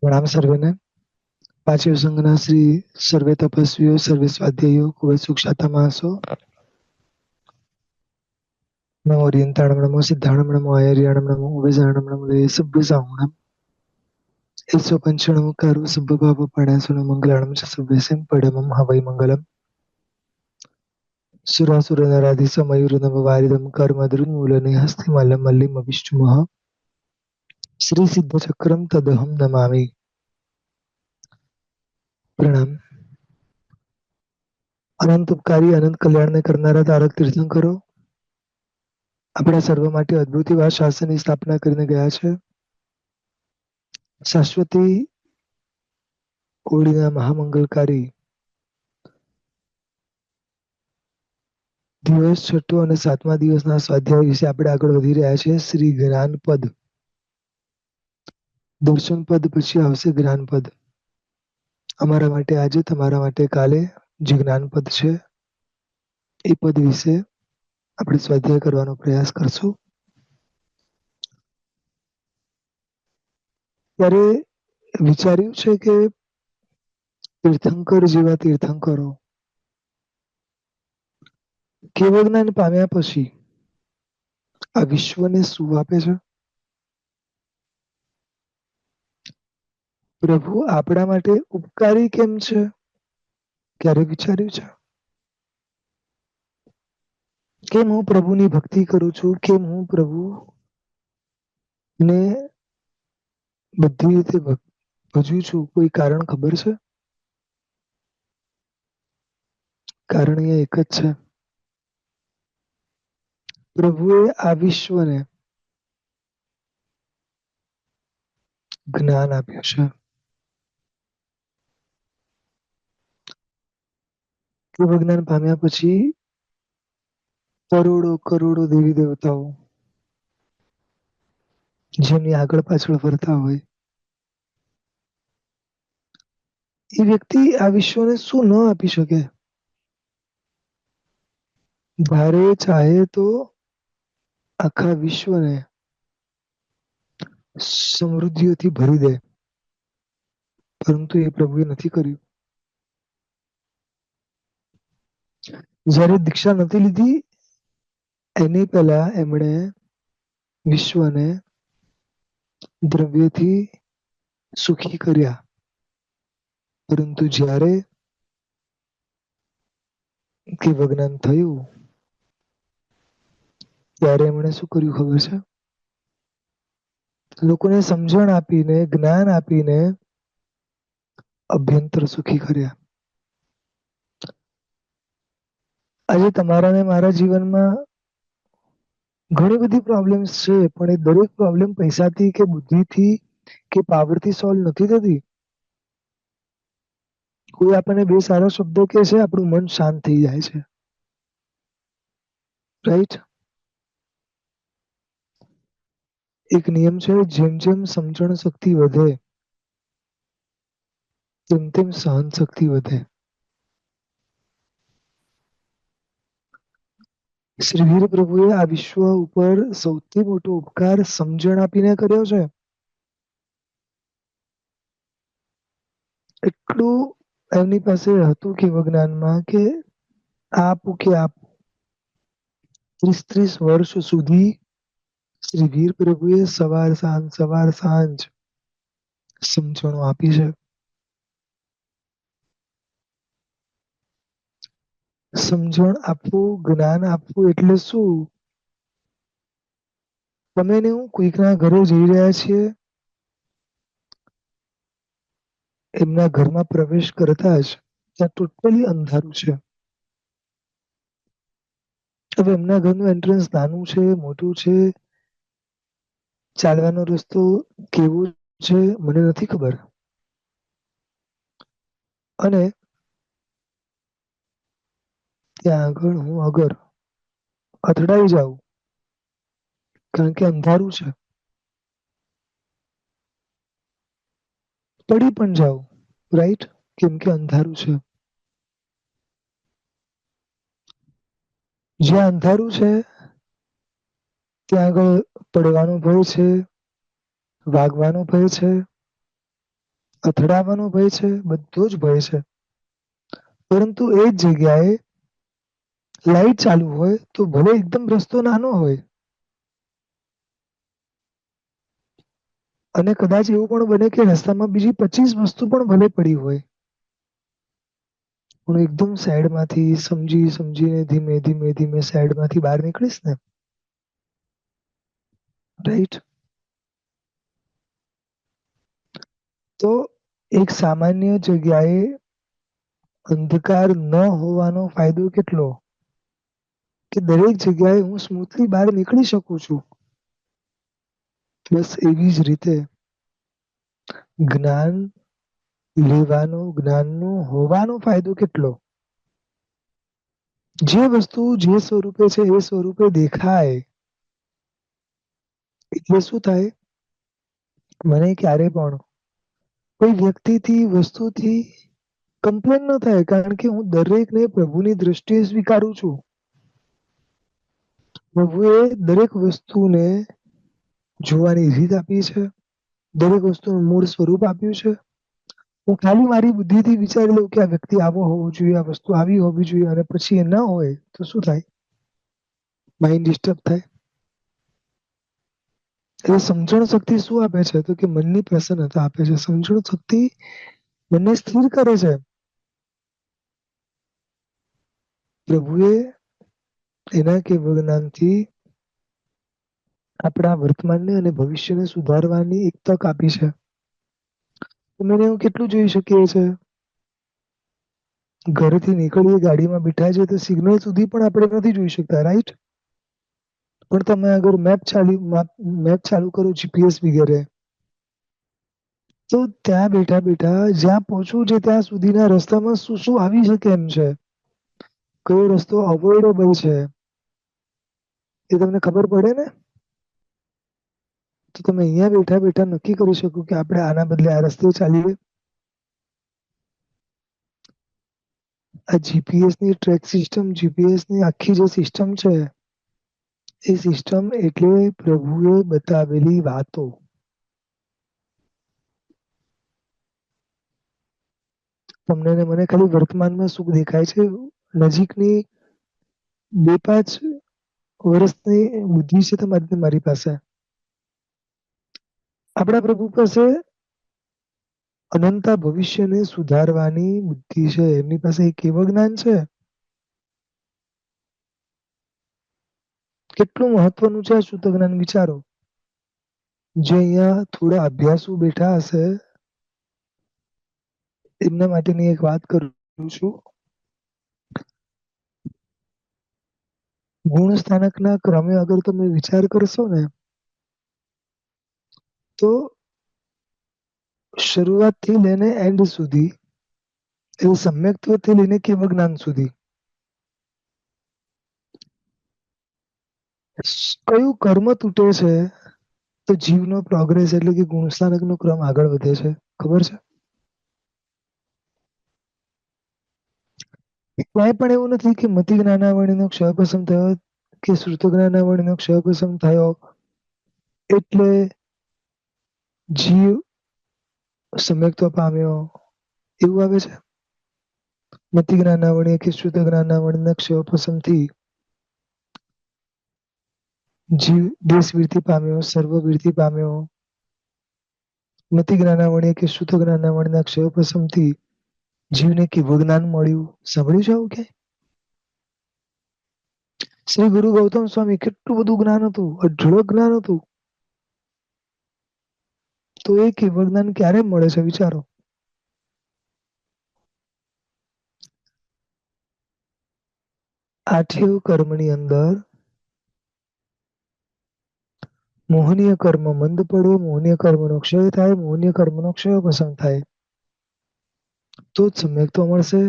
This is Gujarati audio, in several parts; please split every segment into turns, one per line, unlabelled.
પ્રણામ સર્વેને. પાંચેય સંઘના શ્રી સર્વે તપસ્વીઓ, સર્વે સ્વાધ્યાયીઓ, ખૂબ જ સુખશાતા માણસો. નમો ઓરિયંતાણમ, નમો સિદ્ધાણમ, નમો આયર્યાણમ, નમો ઉભયજાણમ, નમો સભ્ય સાહુણમ. એસો પંચણમ કારુ સભ્ય ભાવ પણ્યાસુન મંગલાણમ ચ સભ્યસેમ પડમમ હવૈ મંગલમ. સુરાસુર નરાધિસ મયુર નવ વારિદમ કર્મદ્રુમૂલને હસ્તિમલમ મલ્લિમ વિષ્ણુમઃ. શ્રી સિદ્ધ ચક્રમ તદહમ નમામિ. પ્રણામ. અનંત ઉપકારી, અનંત કલ્યાણને કરનારા તારક તીર્થંકરો આપણા સર્વ માટે અદભુત એવા શાસનની સ્થાપના કરીને ગયા છે. શાશ્વતી ઓળીના મહામંગલકારી દિવસ છઠ્ઠો અને 7મા દિવસના સ્વાધ્યાય વિશે આપણે આગળ વધી રહ્યા છીએ. શ્રી જ્ઞાનપદ. દર્શન પદ પછી આવશે જ્ઞાનપદ. અમારા માટે આજે, તમારા માટે કાલે જે જ્ઞાનપદ છે એ પદ વિશે આપણે સ્વાધ્યાય કરવાનો પ્રયાસ કરશું. ત્યારે વિચાર્યું છે કે તીર્થંકર જેવા તીર્થંકરો કેવળ જ્ઞાન પામ્યા પછી આ વિશ્વને શું આપે છે? પ્રભુ આપણા માટે ઉપકારી કેમ છે? ક્યારે વિચાર્યું છે? કેમ હું પ્રભુની ભક્તિ કરું છું? કેમ હું પ્રભુને બધી રીતે ભજવું છું? કોઈ કારણ ખબર છે? કારણ અહીંયા એક જ છે. પ્રભુએ આ વિશ્વને જ્ઞાન આપ્યું છે. કેવળ જ્ઞાન પામ્યા પછી કરોડો કરોડો દેવી દેવતાઓ જેમની આગળ પાછળ ફરતા હોય, એ વ્યક્તિ આ વિશ્વને શું ન આપી શકે? ધારે ચાહે તો આખા વિશ્વને સમૃદ્ધિઓથી ભરી દે, પરંતુ એ પ્રભુએ નથી કર્યું. જ્યારે દીક્ષા નથી લીધી એની પહેલા એમણે વિશ્વને દ્રવ્યથી સુખી કર્યા, પરંતુ જ્યારે કેવળ જ્ઞાન થયું ત્યારે એમણે શું કર્યું ખબર છે? લોકોને સમજણ આપીને, જ્ઞાન આપીને અભ્યંતર સુખી કર્યા. આજે તમારા ને મારા જીવનમાં ઘણી બધી પ્રોબ્લેમ્સ છે, પણ એ દરેક પ્રોબ્લેમ પૈસાથી કે બુદ્ધિથી કે પાવરથી સોલ્વ નથી થતી. કોઈ આપણને બે સારા શબ્દો કહે છે, આપણું મન શાંત થઈ જાય છે. રાઈટ? એક નિયમ છે, જેમ જેમ સમજણ શક્તિ વધે તેમ તેમ સહન શક્તિ વધે. શ્રી વીર પ્રભુએ આ વિશ્વ ઉપર સૌથી મોટો ઉપકાર સમજણ આપીને કર્યો છે. એટલું એમની પાસે હતું કેવળ જ્ઞાનમાં કે આપું કે આપું. 30 વર્ષ સુધી શ્રી વીર પ્રભુએ સવાર સાંજ સમજણો આપી છે. સમજણ આપવું, જ્ઞાન આપવું એટલે શું? તમે ને હું કોઈકના ઘરે જઈ રહ્યા છીએ, એમના ઘરમાં પ્રવેશ કરતા જ ત્યાં ટોટલી અંધારું છે. હવે એમના ઘરનું એન્ટ્રન્સ નાનું છે, મોટું છે, ચાલવાનો રસ્તો કેવો છે મને નથી ખબર. અને ત્યાં આગળ હું અગર અથડાઈ જાઉં, કારણ કે અંધારું છે, પડી પણ જાઉં, રાઈટ? કેમ કે અંધારું છે. જ્યાં અંધારું છે ત્યાં આગળ પડવાનો ભય છે, વાગવાનો ભય છે, અથડાવાનો ભય છે, બધો જ ભય છે. પરંતુ એ જ જગ્યાએ લાઈટ ચાલુ હોય તો ભલે એકદમ રસ્તો નાનો હોય અને કદાચ એવું પણ બને કે રસ્તામાં બીજી 25 વસ્તુ પણ ભલે પડી હોય, પણ એકદમ સાઈડમાંથી સમજીને ધીમે ધીમે ધીમે સાઈડમાંથી બહાર નીકળીશ ને, રાઈટ? તો એક સામાન્ય જગ્યાએ અંધકાર ન હોવાનો ફાયદો કેટલો, કે દરેક જગ્યાએ હું સ્મૂથલી બહાર નીકળી શકું છું. બસ એવી જ રીતે જ્ઞાન લેવાનો, જ્ઞાનનો હોવાનો ફાયદો કેટલો. જે વસ્તુ જે સ્વરૂપે છે એ સ્વરૂપે દેખાય એટલે શું થાય, મને ક્યારે પણ કોઈ વ્યક્તિથી, વસ્તુથી કમ્પ્લેન ન થાય, કારણ કે હું દરેકને પ્રભુની દ્રષ્ટિએ સ્વીકારું છું. પ્રભુએ દરેક વસ્તુને જોવાની રીત આપી છે, દરેક વસ્તુનું મૂળ સ્વરૂપ આપ્યું છે. હું ખાલી મારી બુદ્ધિથી વિચારી લઉં કે આ વ્યક્તિ આવો હોવો જોઈએ, આ વસ્તુ આવી હોવી જોઈએ, અને પછી એ ના હોય તો શું થાય? માઇન્ડ ડિસ્ટર્બ થાય. એટલે સમજણ શક્તિ શું આપે છે? તો કે મનની પ્રસન્નતા આપે છે. સમજણ શક્તિ મનને સ્થિર કરે છે. પ્રભુએ એના કેવળ જ્ઞાનથી આપણા વર્તમાનને અને ભવિષ્યને સુધારવાની એક તક આપી છે. તમે એવું કેટલું જોઈ શકીએ છે? ઘરેથી નીકળીએ, ગાડીમાં બેઠા છે તો સિગ્નલ સુધી પણ આપણે નથી જોઈ શકતા, રાઈટ? પણ તમે અગર મેપ ચાલુ કરો, જીપીએસ વગેરે, તો ત્યાં બેઠા બેઠા જ્યાં પહોંચવું છે ત્યાં સુધીના રસ્તામાં શું શું આવી શકે એમ છે, કયો રસ્તો અવોઇડેબલ છે, એ તમને ખબર પડે ને? તો તમે અહીંયા બેઠા બેઠા નક્કી કરી શકો કે આપણે આના બદલે આ રસ્તે ચાલીએ. આ જીપીએસ ની ટ્રેક સિસ્ટમ, જીપીએસ ની આખી જે સિસ્ટમ છે, એ સિસ્ટમ એટલે પ્રભુએ બતાવેલી વાતો. તમને ને મને ખાલી વર્તમાનમાં સુખ દેખાય છે. નજીકની 2-5 વર્ષની બુદ્ધિ છે તમારી, મારી પાસે. આપણા પ્રભુ પાસે અનંતા ભવિષ્યને સુધારવાની બુદ્ધિ છે. એમની પાસે એક એવું જ્ઞાન છે. કેટલું મહત્વનું છે આ શુદ્ધ જ્ઞાન, વિચારો. જે અહીંયા થોડા અભ્યાસુ બેઠા હશે, એમના માટેની એક વાત કરું છું. ગુણ સ્થાનકના ક્રમે અગર તમે વિચાર કરશો ને, તો શરૂઆતથી લઈને એન્ડ સુધી, એવું સમ્યક્ત્વથી લઈને કેવળ જ્ઞાન સુધી, કયું કર્મ તૂટે છે તો જીવનો પ્રોગ્રેસ એટલે કે ગુણસ્થાનકનો ક્રમ આગળ વધે છે? ખબર છે? ક્યાંય પણ એવું નથી કે મતિ જ્ઞાનાવળીનો ક્ષય પસંદ થયો કે શ્રુત જ્ઞાનાવળીનો ક્ષય પસંદ થયો એટલે જીવ સમ્યક્ત્વ પામ્યો, એવું આવે છે? મતિ જ્ઞાનાવળી કે શ્રુત જ્ઞાનાવળીના ક્ષય પસંદથી જીવ દેશવૃત્તિ પામ્યો, સર્વવૃત્તિ પામ્યો. મતિ જ્ઞાનાવળી કે શ્રુત જ્ઞાનાવળીના ક્ષય પસંદથી જીવને કેવું જ્ઞાન મળ્યું? સાંભળ્યું છે આવું ક્યાંય? શ્રી ગુરુ ગૌતમ સ્વામી કેટલું બધું જ્ઞાન હતું, અઢળક જ્ઞાન હતું, તો એ કેવળ જ્ઞાન ક્યારે મળે છે? વિચારો. આઠેય કર્મની અંદર મોહનીય કર્મ મંદ પડે, મોહનીય કર્મનો ક્ષય થાય, મોહનીય કર્મનો ક્ષય પસંદ થાય, તો જ સમ્યક્ત્વ મળશે.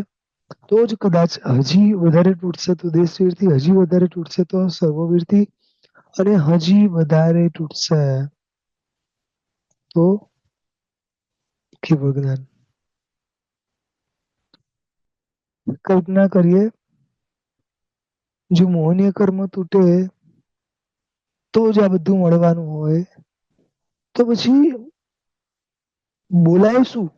તો જ કદાચ હજી વધારે તૂટશે તો દેશવીરથી, હજી વધારે તૂટશે તો સર્વવીરથી, અને હજી વધારે તૂટશે તો કેવળ જ્ઞાન. કલ્પના કરીએ, જો મોહનીય કર્મ તૂટે તો જ આ બધું મળવાનું હોય, તો પછી બોલાય શું?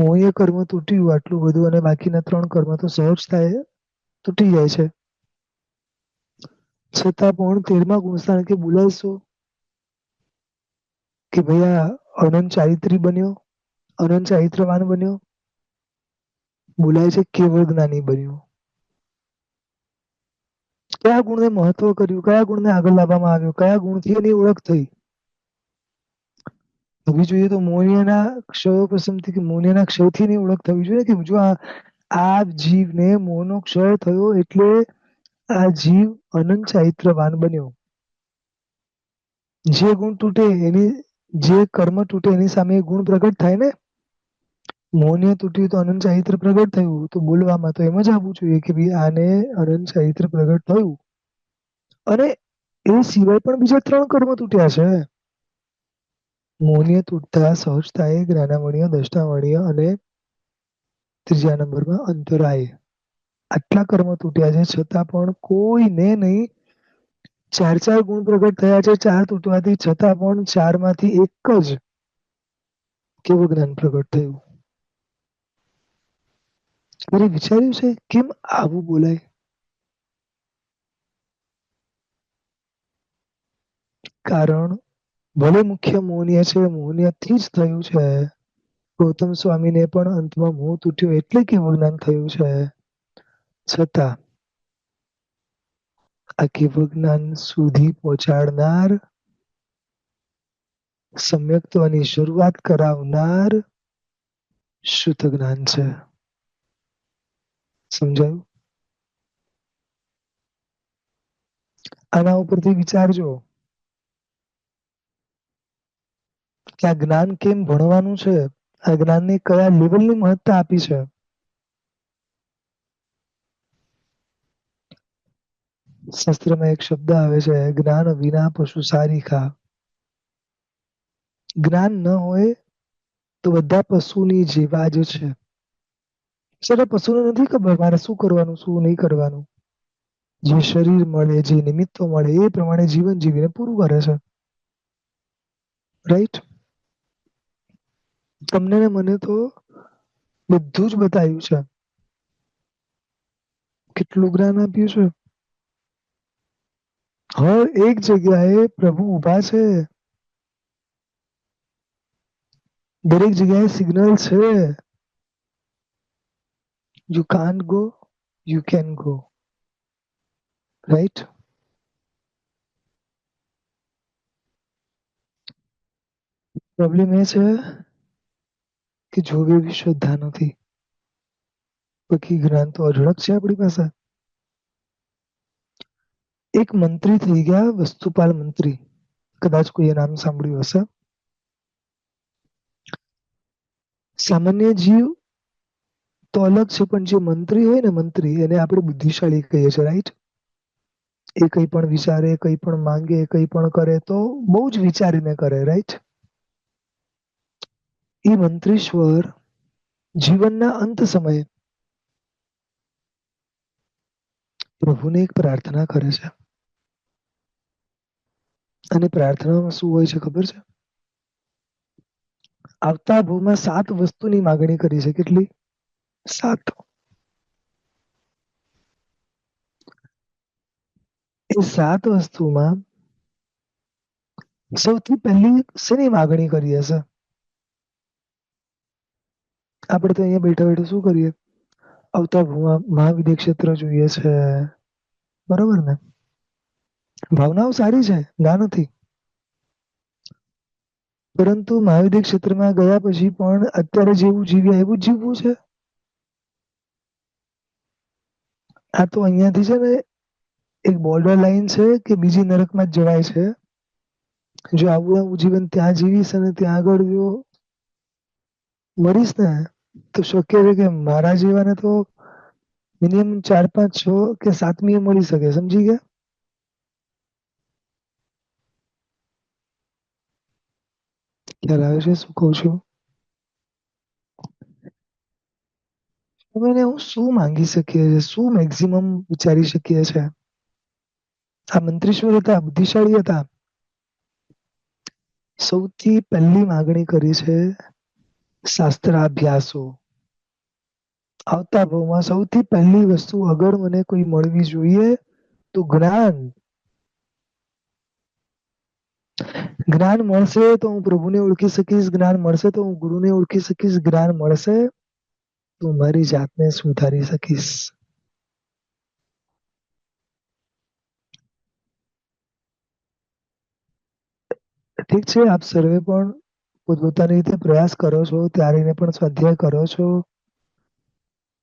મોહ્ય કર્મ તૂટ્યું આટલું બધું અને બાકીના 3 કર્મ તો સહજ થાય તૂટી જાય છે. છતાં પણ 13મા ગુણસ્થાન કે બોલાવશો કે ભાઈ આ અનંત ચારિત્રી બન્યો, અનંત ચારિત્રવાન બન્યો, બોલાય છે કેવળ જ્ઞાની બન્યો. કયા ગુણને મહત્વ કર્યું, કયા ગુણને આગળ લાવવામાં આવ્યો, કયા ગુણથી એની ઓળખ થઈ. હવે જોઈએ તો મોહ્યના ક્ષયોપશમથી કે મોહ્યના ક્ષયથી એની ઓળખ થવી જોઈએ કે જો આ જીવને મોહનો ક્ષય થયો એટલે આ જીવ અનંત ચારિત્રવાન બન્યો. જે ગુણ તૂટે એની જે કર્મ તૂટે એની સામે ગુણ પ્રગટ થાય ને. મોહને તૂટ્યું તો અનંત ચારિત્ર પ્રગટ થયું તો બોલવામાં તો એમ જ આવવું જોઈએ કે ભાઈ આને અનંત ચારિત્ર પ્રગટ થયું. અને એ સિવાય પણ બીજા 3 કર્મ તૂટ્યા છે. મોહને તૂટતા સહજતાએ જ્ઞાનાવર્ણ્ય, દષ્ટાવર્ણ્ય અને 3જા નંબરમાં અંતરાય. આટલા કર્મ તૂટ્યા છે છતાં પણ કોઈને નહીં 4 ગુણ પ્રગટ થયા છે. 4 તૂટવાથી છતાં પણ 4 માંથી એક જ કેવું જ્ઞાન પ્રગટ થયું. ત્યારે વિચાર્યું છે કેમ આવું બોલાય? કારણ ભલે મુખ્ય મોહનીય છે, મોહનીયથી જ થયું છે. ગૌતમ સ્વામીને પણ અંતમાં મોહ તૂટ્યો એટલે કેવું જ્ઞાન થયું છે. છતાં આ કેવું જ્ઞાન સુધી પહોંચાડનાર, સમ્યક્ત્વની શરૂઆત કરાવનાર શુદ્ધ જ્ઞાન છે. સમજાયું? આના ઉપરથી વિચારજો કે આ જ્ઞાન કેમ ભણવાનું છે, આ જ્ઞાનને કયા લેવલની મહત્તા આપી છે. શાસ્ત્રમાં એક શબ્દ આવે છે, જ્ઞાન વિના પશુ સારીખા. જ્ઞાન ન હોય તો બધા પશુની જેવા જ છે. જ્યારે પશુને નથી ખબર મારે શું કરવાનું, શું નહીં કરવાનું. જે શરીર મળે, જે નિમિત્તો મળે એ પ્રમાણે જીવન જીવીને પૂરું કરે છે. રાઈટ? તમને ને મને તો બધું જ બતાવ્યું છે. કેટલું જ્ઞાન આપ્યું છે. હર એક જગ્યાએ પ્રભુ ઊભા છે. દરેક જગ્યાએ સિગ્નલ છે. You can't go, you can go. Right? Problem એ છે કે જોવે એવી શ્રદ્ધા નથી. બાકી જ્ઞાન તો અઢળક છે આપણી પાસે. એક મંત્રી થઈ ગયા વસ્તુપાલ મંત્રી. કદાચ કોઈએ નામ સાંભળ્યું હશે. સામાન્ય જીવ તો અલગ છે પણ જે મંત્રી હોય ને મંત્રી એને આપણે બુદ્ધિશાળી કહીએ છીએ. રાઈટ? એ કંઈ પણ વિચારે, કંઈ પણ માંગે, કંઈ પણ કરે તો બહુ જ વિચારીને કરે. રાઈટ? એ મંત્રીશ્વર જીવનના અંત સમયે પ્રભુને એક પ્રાર્થના કરે છે. અને પ્રાર્થનામાં શું હોય છે ખબર છે? આવતા ભવમાં 7 વસ્તુની માગણી કરી છે. કેટલી? 7. એ 7 વસ્તુમાં સૌથી પહેલી શેની માગણી કરી હશે? આપણે તો અહીંયા બેઠા બેઠા શું કરીએ? આવતા ભવમાં મહાવિદ્ય ક્ષેત્ર જોઈએ છે. બરોબર ને? ભાવનાઓ સારી છે, ના નથી. પરંતુ મહાવિદ્ય ક્ષેત્રમાં ગયા પછી પણ અત્યારે જેવું જીવ્યા એવું જ જીવવું છે. આ તો અહીંયાથી છે ને એક બોર્ડર લાઈન છે કે બીજી નરકમાં જ જવાય છે. જો આવું જીવન ત્યાં જીવીશ અને ત્યાં આગળ જો મરીશ ને તો શક્ય છે કે મારા જેવાને તો મિનિમમ 4, 5, 6 કે 7મીએ મળી શકે. સમજી ગયા? ખ્યાલ આવે છે શું કહું છું? હું શું માંગી શકીએ છીએ, શું મેક્સિમમ વિચારી શકીએ છીએ? આ મંત્રીશ્વર હતા, બુદ્ધિશાળી હતા. સૌથી પહેલી માગણી કરી છે શાસ્ત્રાભ્યાસો. આવતા ભાવમાં સૌથી પહેલી વસ્તુ અગર મને કોઈ મળવી જોઈએ તો જ્ઞાન. જ્ઞાન મળશે તો હું પ્રભુને ઓળખી શકીશ, જ્ઞાન મળશે તો હું ગુરુને ઓળખી શકીશ, જ્ઞાન મળશે તો મારી જાતને સુધારી શકીશ. ઠીક છે, આપ સર્વે પણ પોતપોતાની રીતે પ્રયાસ કરો છો, ત્યારીને પણ સ્વાધ્યાય કરો છો,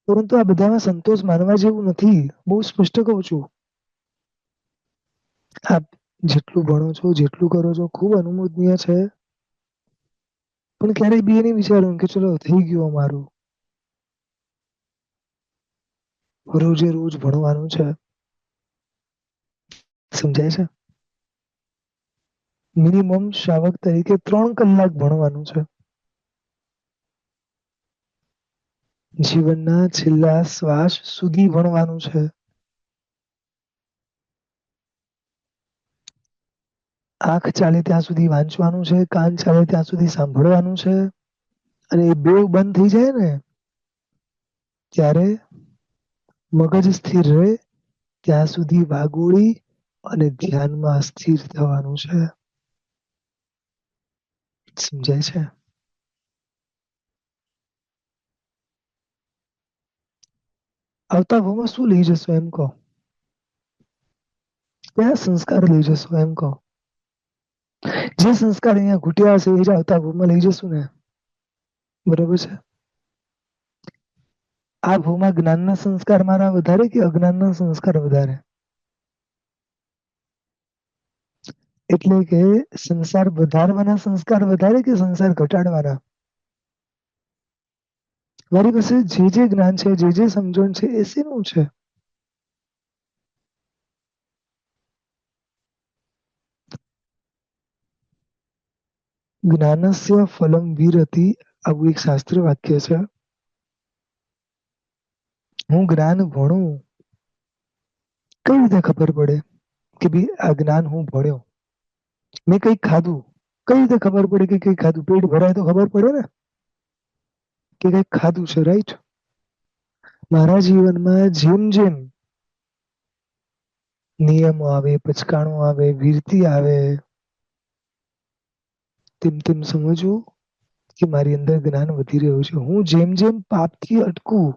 પરંતુ આ બધામાં સંતોષ માનવા જેવું નથી. બહુ સ્પષ્ટ કહું છું. આપ જેટલું ભણો છો, જેટલું કરો છો, ખૂબ અનુમોદનીય છે, પણ ક્યારેય બી નહીં વિચાર્યું કે ચલો થઈ ગયું અમારું, રોજે રોજ ભણવાનું છે. સમજાય છે? મિનિમમ શ્રાવક તરીકે 3 કલાક ભણવાનું છે. જીવનના છેલ્લા શ્વાસ સુધી ભણવાનું છે. આંખ ચાલે ત્યાં સુધી વાંચવાનું છે, કાન ચાલે ત્યાં સુધી સાંભળવાનું છે, અને એ બેવ બંધ થઈ જાય ને ત્યારે મગજ સ્થિર રહે ત્યાં સુધી વાગોળી અને ધ્યાનમાં સ્થિર થવાનું છે. સમજાય છે? આવતા ભાવમાં શું લઈ જશો એમ કહો? કયા સંસ્કાર લઈ જશો એમ કહો? જે સંસ્કાર અહીંયા ઘૂટ્યા હશે એ જ આવતા ભાવમાં લઈ જશું ને. બરોબર છે? આ ભાવમાં જ્ઞાનના સંસ્કાર મારા વધારે કે અજ્ઞાનના સંસ્કાર વધારે? એટલે કે સંસાર વધારવાના સંસ્કાર વધારે કે સંસાર ઘટાડવાના? મારી પાસે જે જ્ઞાન છે, જે સમજણ છે, એ શેનું છે? જ્ઞાનસ્ય ફલમ વિરતિ, આવું એક શાસ્ત્ર વાક્ય છે. હું જ્ઞાન ભણું, કઈ રીતે ખબર પડે કે ભાઈ આ જ્ઞાન હું ભણ્યો? મેં કંઈક ખાધું, કઈ રીતે ખબર પડે કે કંઈક ખાધું? પેટ ભરાય તો ખબર પડે ને કે કંઈક ખાધું છે, રાઈટ? મારા જીવનમાં જેમ જેમ નિયમો આવે, પચકાણો આવે, વીરતી આવે, તેમ તેમ સમજવું કે મારી અંદર જ્ઞાન વધી રહ્યું છે. હું જેમ જેમ પાપથી અટકું,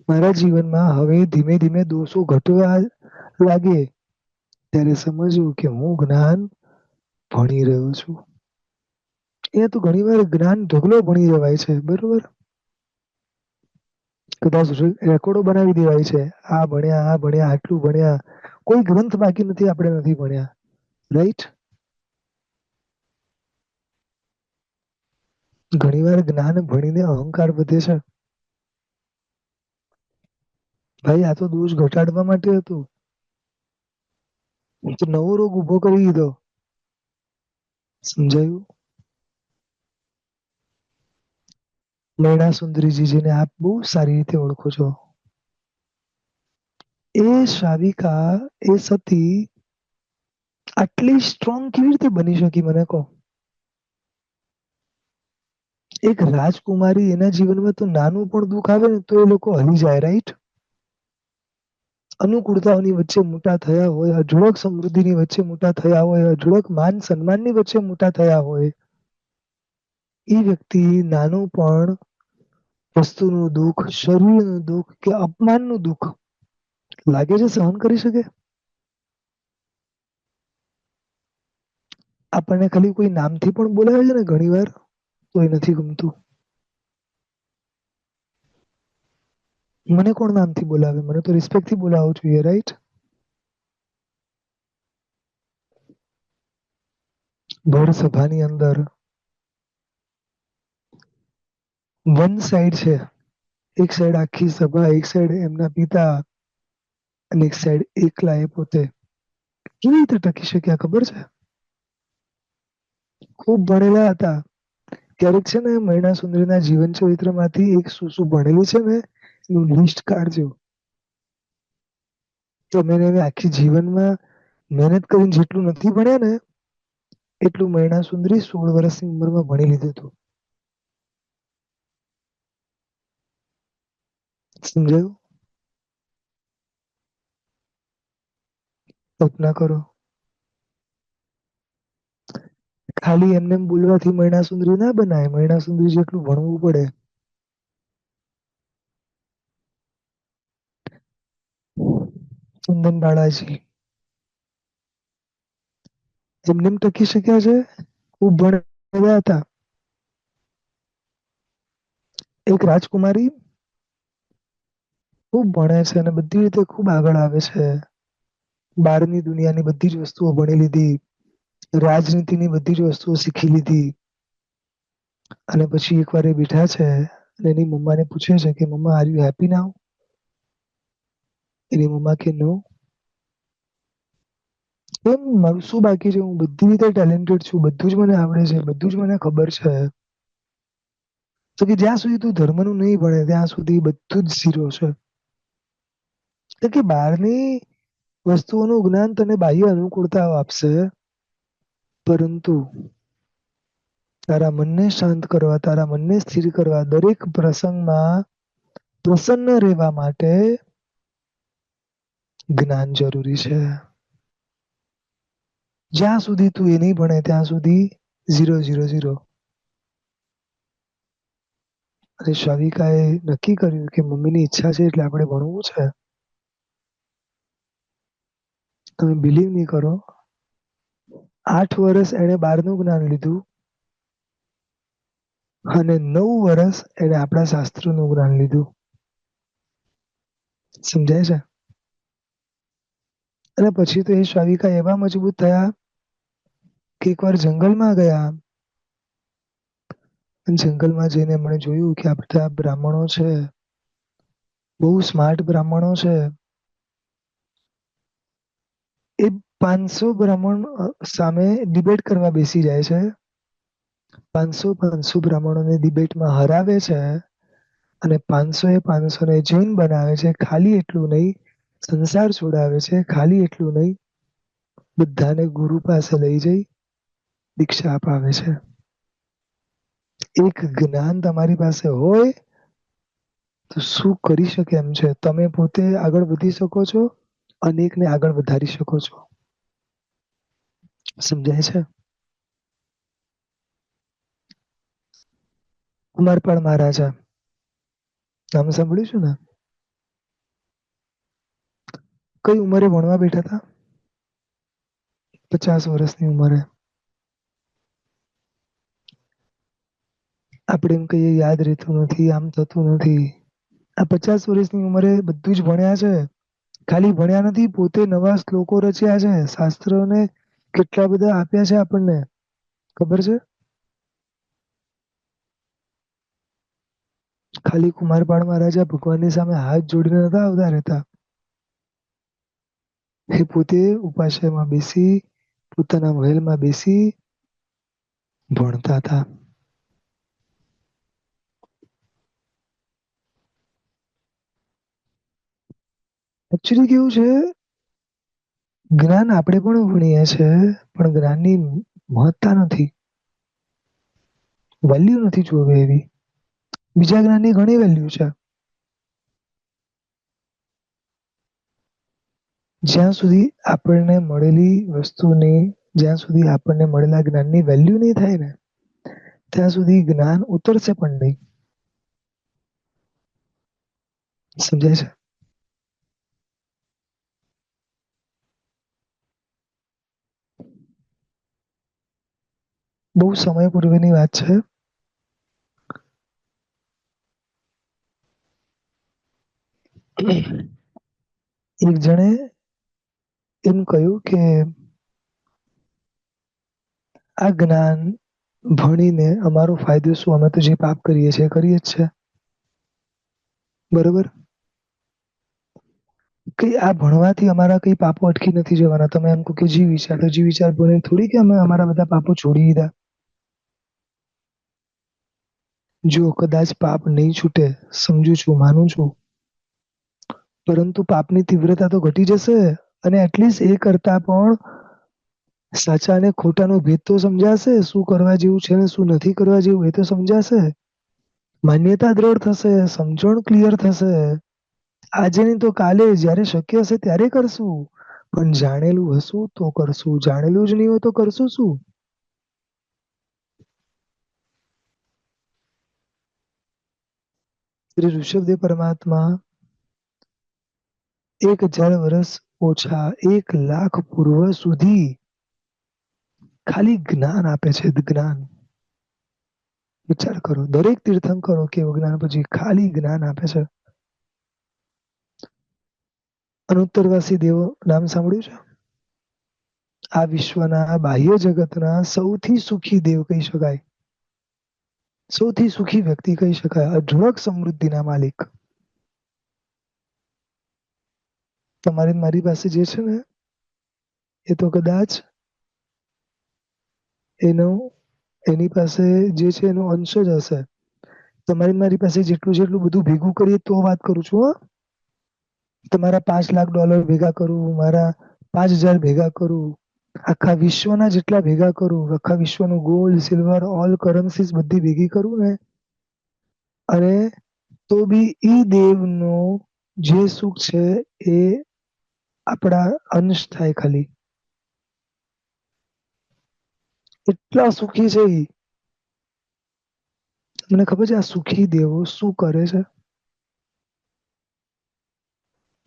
મારા જીવનમાં હવે ધીમે ધીમે દોષો ઘટવા લાગે, ત્યારે સમજવું કે હું જ્ઞાન ભણી રહ્યો છું. અહીંયા તો ઘણીવાર જ્ઞાન ઢગલો ભણી જવાય છે, બરોબર? કદાચ રેકોર્ડો બનાવી દેવાય છે, આ ભણ્યા, આ ભણ્યા, આટલું ભણ્યા, કોઈ ગ્રંથ બાકી નથી આપણે નથી ભણ્યા, રાઈટ? ઘણીવાર જ્ઞાન ભણીને અહંકાર વધે છે. ભાઈ આ તો દોષ ઘટાડવા માટે હતું, તો નવો રોગ ઉભો કરી દીધો. સમજાયું? નૈના સુંદરીજી, જેને આપ બહુ સારી રીતે ઓળખો છો, એ શાવિકા, એ સતી આટલી સ્ટ્રોંગ કેવી રીતે બની શકી મને કહો? એક રાજકુમારી, એના જીવનમાં તો નાનું પણ દુઃખ આવે ને તો એ લોકો હલી જાય, રાઈટ? અનુકૂળતાઓની વચ્ચે મોટા થયા હોય, અઢળક સમૃદ્ધિની વચ્ચે મોટા થયા હોય, અઢળક માન સન્માનની વચ્ચે મોટા થયા હોય, એ વ્યક્તિ નાનું પણ વસ્તુનું દુઃખ, શરીરનું દુઃખ કે અપમાનનું દુઃખ લાગે છે સહન કરી શકે? આપણને ખાલી કોઈ નામથી પણ બોલાવે છે ને ઘણીવાર, તો એ નથી ગમતું. મને કોણ નામથી બોલાવે? મને તો રિસ્પેક્ટથી બોલાવવું જોઈએ, રાઈટ? ભર સભાની અંદર વન સાઈડ છે, એક સાઈડ આખી સભા, એક સાઈડ એમના પિતા, અને એક સાઈડ એકલા એ પોતે. કેવી રીતે ટકી શક્યા ખબર છે? ખૂબ ભણેલા હતા. ક્યારેક છે ને મૈણા સુંદરીના જીવન ચરિત્રમાંથી એક શું શું ભણેલું છે ને એનું લિસ્ટ કાઢજો. તમે એને આખી જીવનમાં મહેનત કરીને જેટલું નથી ભણ્યા ને એટલું મૈણા સુંદરી 16 વર્ષની ઉંમરમાં ભણી લીધું હતું. સમજાયું? કલ્પના કરો. ખાલી એમને બોલવાથી મૈણા સુંદરી ના બનાય. મૈણા સુંદરી જેટલું ભણવું પડે. ચંદન બાળાજી એમને ટકી શક્યા છે. ખૂબ ભણેલા હતા. એક રાજકુમારી ખૂબ ભણે છે અને બધી રીતે ખૂબ આગળ આવે છે. બહારની દુનિયાની બધી જ વસ્તુઓ ભણી લીધી. રાજનીતિની બધી જ વસ્તુઓ શીખી લીધી. અને પછી એકવાર એ બેઠા છે અને એની મમ્માને પૂછે છે કે મમ્મા આર યુ હેપી નાઉ? એની મમ્મા કે નો. એમ મારું શું બાકી છે? હું બધી રીતે ટેલેન્ટેડ છું. બધું જ મને આવડે છે. બધું જ મને ખબર છે. તો કે જ્યાં સુધી તું ધર્મનું નહીં ભણે ત્યાં સુધી બધું જ ઝીરો છે. તો કે બહારની વસ્તુઓનું જ્ઞાન તને બાહ્ય અનુકૂળતા આપશે, પરંતુ તારા મનને શાંત કરવા, તારા મનને સ્થિર કરવા, દરેક પ્રસંગમાં પ્રસન્ન રહેવા માટે જ્ઞાન જરૂરી છે. જ્યાં સુધી તું એ નહીં ભણે ત્યાં સુધી 0 0 0. અને શાવિકાએ નક્કી કર્યું કે મમ્મીની ઈચ્છા છે એટલે આપણે ભણવું છે. તમે બિલીવ નહીં કરો, 8 વર્ષ એણે બહારનું જ્ઞાન લીધું અને 9 વર્ષ એણે આપણા શાસ્ત્રોનું જ્ઞાન લીધું. સમજાય છે? અને પછી તો એ શાવિકા એવા મજબૂત થયા કે એકવાર જંગલમાં ગયા. જંગલમાં જઈને એમણે જોયું કે આ બધા બ્રાહ્મણો છે, બહુ સ્માર્ટ બ્રાહ્મણો છે. એ 500 બ્રાહ્મણ સામે ડિબેટ કરવા બેસી જાય છે. 500 બ્રાહ્મણોને ડિબેટમાં હરાવે છે અને 500 એ 500 ને જૈન બનાવે છે. ખાલી એટલું નહીં, સંસાર છોડાવે છે. ખાલી એટલું નહીં, બધાને ગુરુ પાસે લઈ જઈ દીક્ષા અપાવે છે. એક જ્ઞાન તમારી પાસે હોય તો શું કરી શકે એમ છે. તમે પોતે આગળ વધી શકો છો, અનેકને આગળ વધારી શકો છો. સમજાય છે? કુમારપાળ મહારાજા નામ સાંભળ્યું છે ને? કઈ ઉંમરે ભણવા બેઠા હતા? 50 વર્ષની ઉંમરે. આપણે એમ કહીએ યાદ રહેતું નથી, આમ થતું નથી. આ 50 વર્ષની ઉંમરે બધું જ ભણ્યા છે. ખાલી ભણ્યા નથી, પોતે નવા શ્લોકો રચ્યા છે. શાસ્ત્રોને કેટલા બધા આપ્યા છે આપણને, ખબર છે? ખાલી કુમારપાળ મહારાજા ભગવાનની સામે હાથ જોડીને નતા આવતા રહેતા. એ પોતે ઉપાશ્રયમાં બેસી, પોતાના મહેલમાં બેસી ભણતા હતા. એકચ્યુઅલી કેવું છે, જ્ઞાન આપણે પણ ભણીએ છીએ, પણ જ્ઞાનની મહત્તા નથી, વેલ્યુ નથી જોવે એવી. બીજા જ્ઞાનની ઘણી વેલ્યુ છે. જ્યાં સુધી આપણને મળેલી વસ્તુની, જ્યાં સુધી આપણને મળેલા જ્ઞાનની વેલ્યુ નહીં થાય ને, ત્યાં સુધી જ્ઞાન ઉતરશે પણ નહીં. સમજાય છે? બહુ સમય પૂર્વેની વાત છે. એક જણે એમ કહ્યું કે આ જ્ઞાન ભણીને અમારો ફાયદો શું? અમે તો જે પાપ કરીએ છીએ કરીએ જ છે. બરોબર? કઈ આ ભણવાથી અમારા કઈ પાપો અટકી નથી જવાના. તમે એમ કહો કે જીવ વિચાર, તો જીવ વિચાર ભણીને થોડી કે અમે અમારા બધા પાપો છોડી દીધા. જો કદાચ પાપ નહીં છૂટે, સમજુ છું, માનું છું, પરંતુ પાપની તીવ્રતા તો ઘટી જશે અને એટલીસ્ટ એ કરતા પણ સાચા અને ખોટાનો ભેદ તો સમજાશે. શું કરવા જેવું છે ને શું નથી કરવા જેવું એ તો સમજાશે. માન્યતા દ્રઢ થશે, સમજણ ક્લિયર થશે. આજે નહીં તો કાલે, જ્યારે શક્ય હશે ત્યારે કરશું. પણ જાણેલું હશું તો કરશું, જાણેલું જ નહીં હોય તો કરશું શું? શ્રી ઋષભદેવ પરમાત્મા 1000 વર્ષ ઓછા 1,00,000 પૂર્વ સુધી ખાલી જ્ઞાન આપે છે. જ્ઞાન વિચાર કરો, દરેક તીર્થંકરો કેવું જ્ઞાન પછી ખાલી જ્ઞાન આપે છે. અનુત્તરવાસી દેવો નામ સાંભળ્યું છે? આ વિશ્વના બાહ્ય જગતના સૌથી સુખી દેવ કહી શકાય, સૌથી સુખી વ્યક્તિ કહી શકાય, અઢળક સમૃદ્ધિના માલિક. તમારી મારી પાસે જે છે ને એ તો કદાચ એની પાસે જે છે એનો અંશ જ હશે. તમારી મારી પાસે જેટલું જેટલું બધું ભેગું કરીએ તો વાત કરું છું. તમારા $5,00,000 ભેગા કરું, મારા 5,000 ભેગા કરું, આખા વિશ્વના જેટલા ભેગા કરું, આખા વિશ્વનું ગોલ્ડ સિલ્વર ઓલ કરન્સીસ બધી ભેગી કરું ને, અને તો બી ઈ દેવનો જે સુખ છે એ આપણા અંશ થાય. ખાલી એટલા સુખી છે ઈ. મને ખબર છે આ સુખી દેવો શું કરે છે.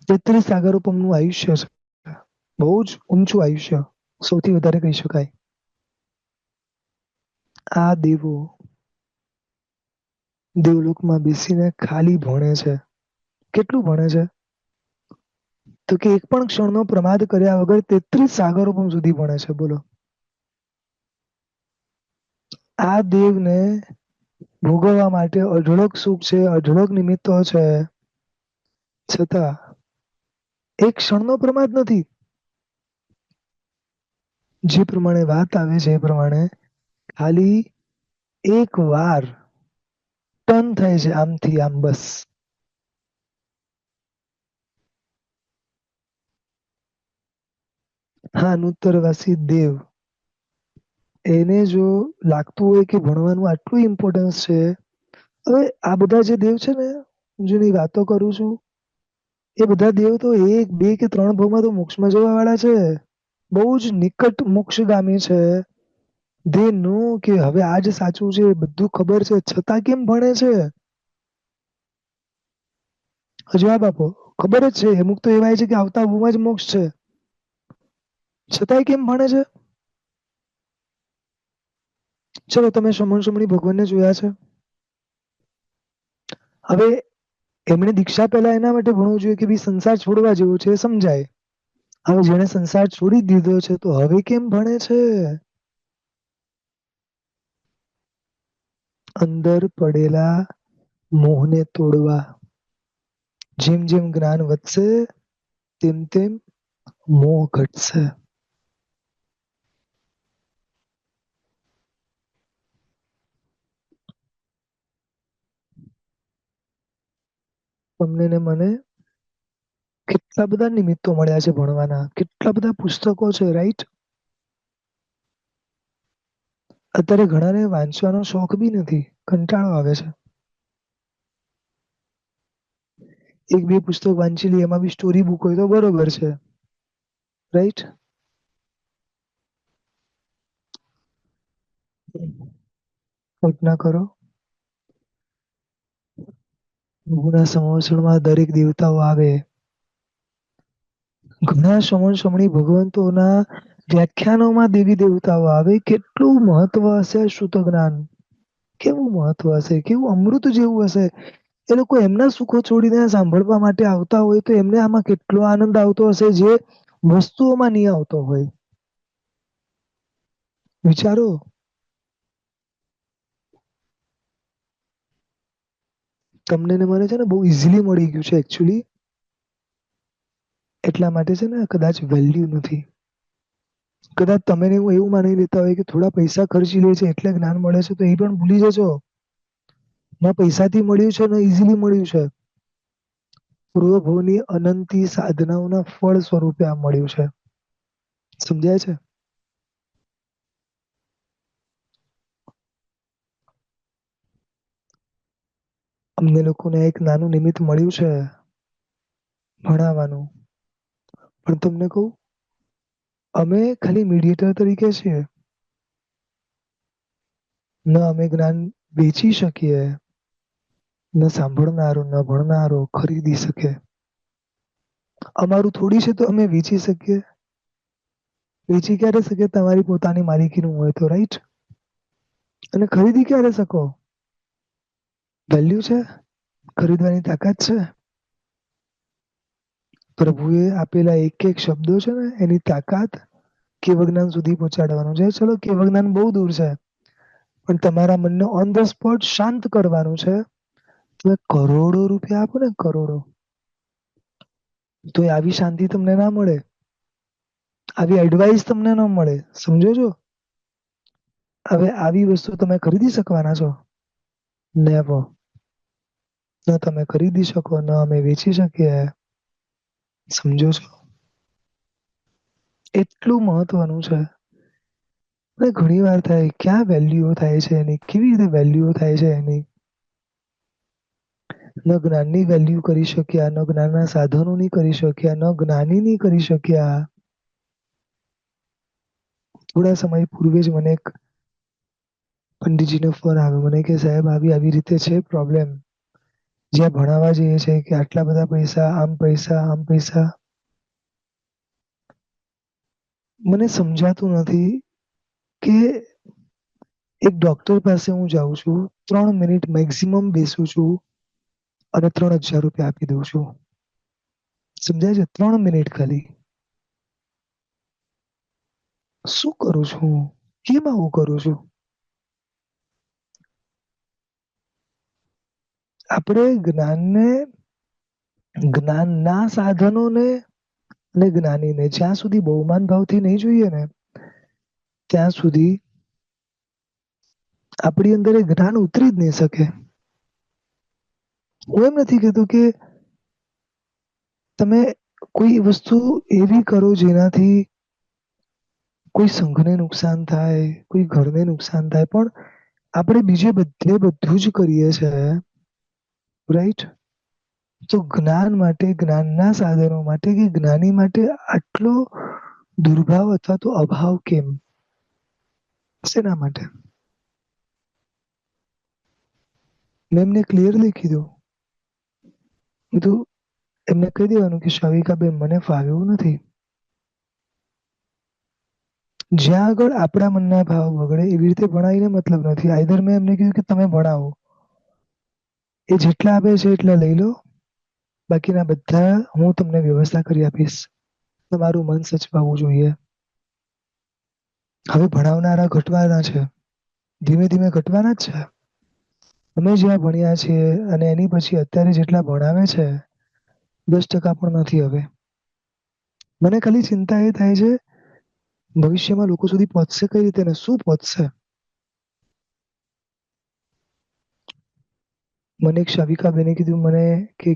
33 સાગરોપમનું આયુષ્ય છે, બહુ જ ઊંચું આયુષ્ય, સૌથી વધારે કહી શકાય. આ દેવો દેવલોકમાં બેસીને ખાલી ભણે છે. કેટલું ભણે છે? તો કે એક પણ ક્ષણનો પ્રમાદ કર્યા વગર 33 સાગરોપમ સુધી ભણે છે. બોલો, આ દેવને ભોગવવા માટે અઢળક સુખ છે, અઢળક નિમિત્તો છે, છતાં એક ક્ષણનો પ્રમાદ નથી. જે પ્રમાણે વાત આવે છે એ પ્રમાણે ખાલી એક વાર ટર્ન થાય છે આમથી આમ, બસ. હા, અનુત્તરવાસી દેવ, એને જો લાગતું હોય કે ભણવાનું આટલું ઇમ્પોર્ટન્સ છે, હવે આ બધા જે દેવ છે ને, જેની વાતો કરું છું, એ બધા દેવ તો 1, 2 કે 3 ભાવમાં તો મોક્ષમાં જવા વાળા છે. બહુ જ નિકટ મોક્ષગામી છે. દે નો કે હવે આ જ સાચું છે, બધું ખબર છે, છતાં કેમ ભણે છે? જવાબ આપો. ખબર જ છે, અમુક તો એવાય છે કે આવતા ભવમાં જ મોક્ષ છે, છતાંય કેમ ભણે છે? ચલો, તમે સમણ સમણી ભગવાનને જોયા છે. હવે એમણે દીક્ષા પહેલા એના માટે ભણવું જોઈએ કે ભાઈ સંસાર છોડવા જેવો છે, સમજાય. હવે જેને સંસાર છોડી દીધો છે તો હવે કેમ ભણે છે? અંદર પડેલા મોહને તોડવા. જેમ જેમ જ્ઞાન વધશે તેમ તેમ મોહ ઘટશે. તમને ને મને કેટલા બધા નિમિત્તો મળ્યા છે ભણવાના, કેટલા બધા પુસ્તકો છે, રાઈટ? અત્યારે ઘણાને વાંચવાનો શોખ બી નથી, કંટાળો આવે છે. એક બે પુસ્તક વાંચી લે, એમાં બી સ્ટોરી બુક હોય તો બરોબર છે, રાઈટ? કલ્પના કરો, પ્રભુના સંવત્સરમાં દરેક દેવતાઓ આવે, ઘણા સમણ સમણી ભગવંતોના વ્યાખ્યાનોમાં દેવી દેવતાઓ આવે. કેટલું મહત્વ હશે શુદ્ધ જ્ઞાન, કેવું મહત્વ હશે, કેવું અમૃત જેવું હશે. એ લોકો એમના સુખો છોડીને સાંભળવા માટે આવતા હોય તો એમને આમાં કેટલો આનંદ આવતો હશે, જે વસ્તુઓમાં નહીં આવતો હોય. વિચારો. તમને ને મને છે ને બહુ ઇઝીલી મળી ગયું છે એકચ્યુઅલી, એટલા માટે છે ને કદાચ વેલ્યુ નથી. કદાચ તમે ને હું એવું માની લેતા હોય કે થોડા પૈસા ખર્ચી લે છે એટલે જ્ઞાન મળે છે, તો એ પણ ભૂલી જજો. ના પૈસાથી મળ્યું છે, ના ઇઝીલી મળ્યું છે. પૂર્વભવની અનંતી સાધનાઓના ફળ સ્વરૂપે આ મળ્યું છે. સમજાય છે? અમને લોકોને એક નાનું નિમિત્ત મળ્યું છે. ભણાવવાનું. પણ તમને કહું, અમે ખાલી મીડિયેટર તરીકે છીએ. ન અમે જ્ઞાન વેચી શકીએ, ન સાંભળનારો ન ભણનારો ખરીદી શકે. અમારું થોડી છે તો અમે વેચી શકીએ? વેચી ક્યારે શકીએ? તમારી પોતાની માલિકીનું હોય તો, રાઈટ? અને ખરીદી ક્યારે શકો? વેલ્યુ છે, ખરીદવાની તાકાત છે. પ્રભુએ આપેલા એક એક શબ્દો છે ને, એની તાકાત કેવજ્ઞાન સુધી પહોંચાડવાનું છે. ચલો, કેવજ્ઞાન બહુ દૂર છે, પણ તમારા મનને ઓન ધ સ્પોટ શાંત કરવાનું છે. તમે કરોડો રૂપિયા આપો ને, કરોડો, તો આવી શાંતિ તમને ના મળે, આવી એડવાઇસ તમને ન મળે. સમજો છો? હવે આવી વસ્તુ તમે ખરીદી શકવાના છો? નેવર. ન તમે ખરીદી શકો, ન અમે વેચી શકીએ. સમજો છો? એટલું મહત્વનું છે. ઘણી વાર થાય, ક્યાં વેલ્યુઓ થાય છે એની, કેવી રીતે વેલ્યુઓ થાય છે એની. ન જ્ઞાનની વેલ્યુ કરી શક્યા, ન જ્ઞાનના સાધનોની કરી શક્યા, ન જ્ઞાનીની કરી શક્યા. થોડા સમય પૂર્વે જ મને એક પંડિતજીનો ફોન આવ્યો. મને કે સાહેબ, આવી આવી રીતે છે પ્રોબ્લેમ. જ્યાં ભણાવવા જઈએ છે કે આટલા બધા પૈસા, આમ પૈસા, આમ પૈસા. મને સમજાતું નથી કે એક ડોક્ટર પાસે હું જાઉં છું, 3 મિનિટ મેક્સિમમ બેસું છું અને 3000 રૂપિયા આપી દઉં છું. સમજાય છે? 3 મિનિટ ખાલી. શું કરું છું? કેમ આવું કરું છું? આપણે જ્ઞાનને, જ્ઞાનના સાધનોને અને જ્ઞાનીને જ્યાં સુધી બહુમાન ભાવથી નહીં જોઈએ ને, ત્યાં સુધી આપણી અંદર એ જ્ઞાન ઉતરી જ નહીં શકે. હું એમ નથી કહેતો કે તમે કોઈ વસ્તુ એવી કરો જેનાથી કોઈ સંઘને નુકસાન થાય, કોઈ ઘરને નુકસાન થાય, પણ આપણે બીજે બધે બધું જ કરીએ છે, રાઈટ? તો જ્ઞાન માટે, જ્ઞાનના સાધનો માટે કે જ્ઞાની માટે આટલો દુર્ભાવ અથવા તો અભાવ કેમ? શેના માટે? મેં એમને ક્લિયરલી કીધું. કીધું એમને કહી દેવાનું કે શાવિકાબેન, મને ફાવે એવું નથી. જ્યાં આગળ આપણા મનના ભાવ બગડે એવી રીતે ભણાવીને મતલબ નથી. આઈધર મેં એમને કીધું કે તમે ભણાવો, એ જેટલા આપે છે એટલા લઈ લો, બાકીના બધા હું તમને વ્યવસ્થા કરી આપીશ. તમારું મન સચવાવું જોઈએ. હવે ભણાવનારા ઘટવાના છે, ધીમે ધીમે ઘટવાના જ છે. અમે જ્યાં ભણ્યા છીએ અને એની પછી અત્યારે જેટલા ભણાવે છે, 10% પણ નથી. હવે મને ખાલી ચિંતા એ થાય છે, ભવિષ્યમાં લોકો સુધી પહોંચશે કઈ રીતે ને શું પહોંચશે? મને એક શાવિકાબેને કીધું, મને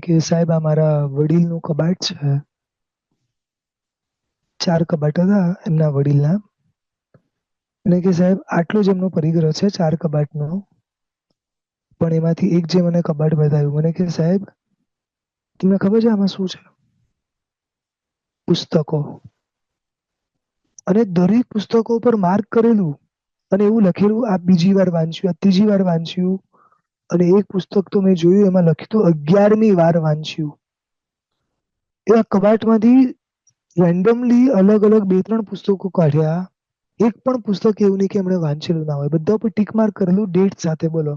કે સાહેબ, આ મારા વડીલનું કબાટ છે. 4 કબાટ હતા એમના વડીલના. અને કે સાહેબ, આટલો જ એમનો પરિગ્રહ છે 4 કબાટનો, પણ એમાંથી એક જે મને કબાટ બતાવ્યું, મને કે સાહેબ, તમને ખબર છે આમાં શું છે? પુસ્તકો. અને દરેક પુસ્તકો પર માર્ક કરેલું અને એવું લખેલું, આ બીજી વાર વાંચ્યું, આ ત્રીજી વાર વાંચ્યું. અને એક પુસ્તક તો મેં જોયું, એમાં લખ્યું 11મી વાર વાંચ્યું. એ કબાટમાંથી રેન્ડમલી અલગ અલગ 2-3 પુસ્તકો કાઢ્યા. એક પણ પુસ્તક એવું નહીં કે એમણે વાંચેલું ના હોય. બધા પર ટીક માર્ક કરેલું ડેટ સાથે. બોલો,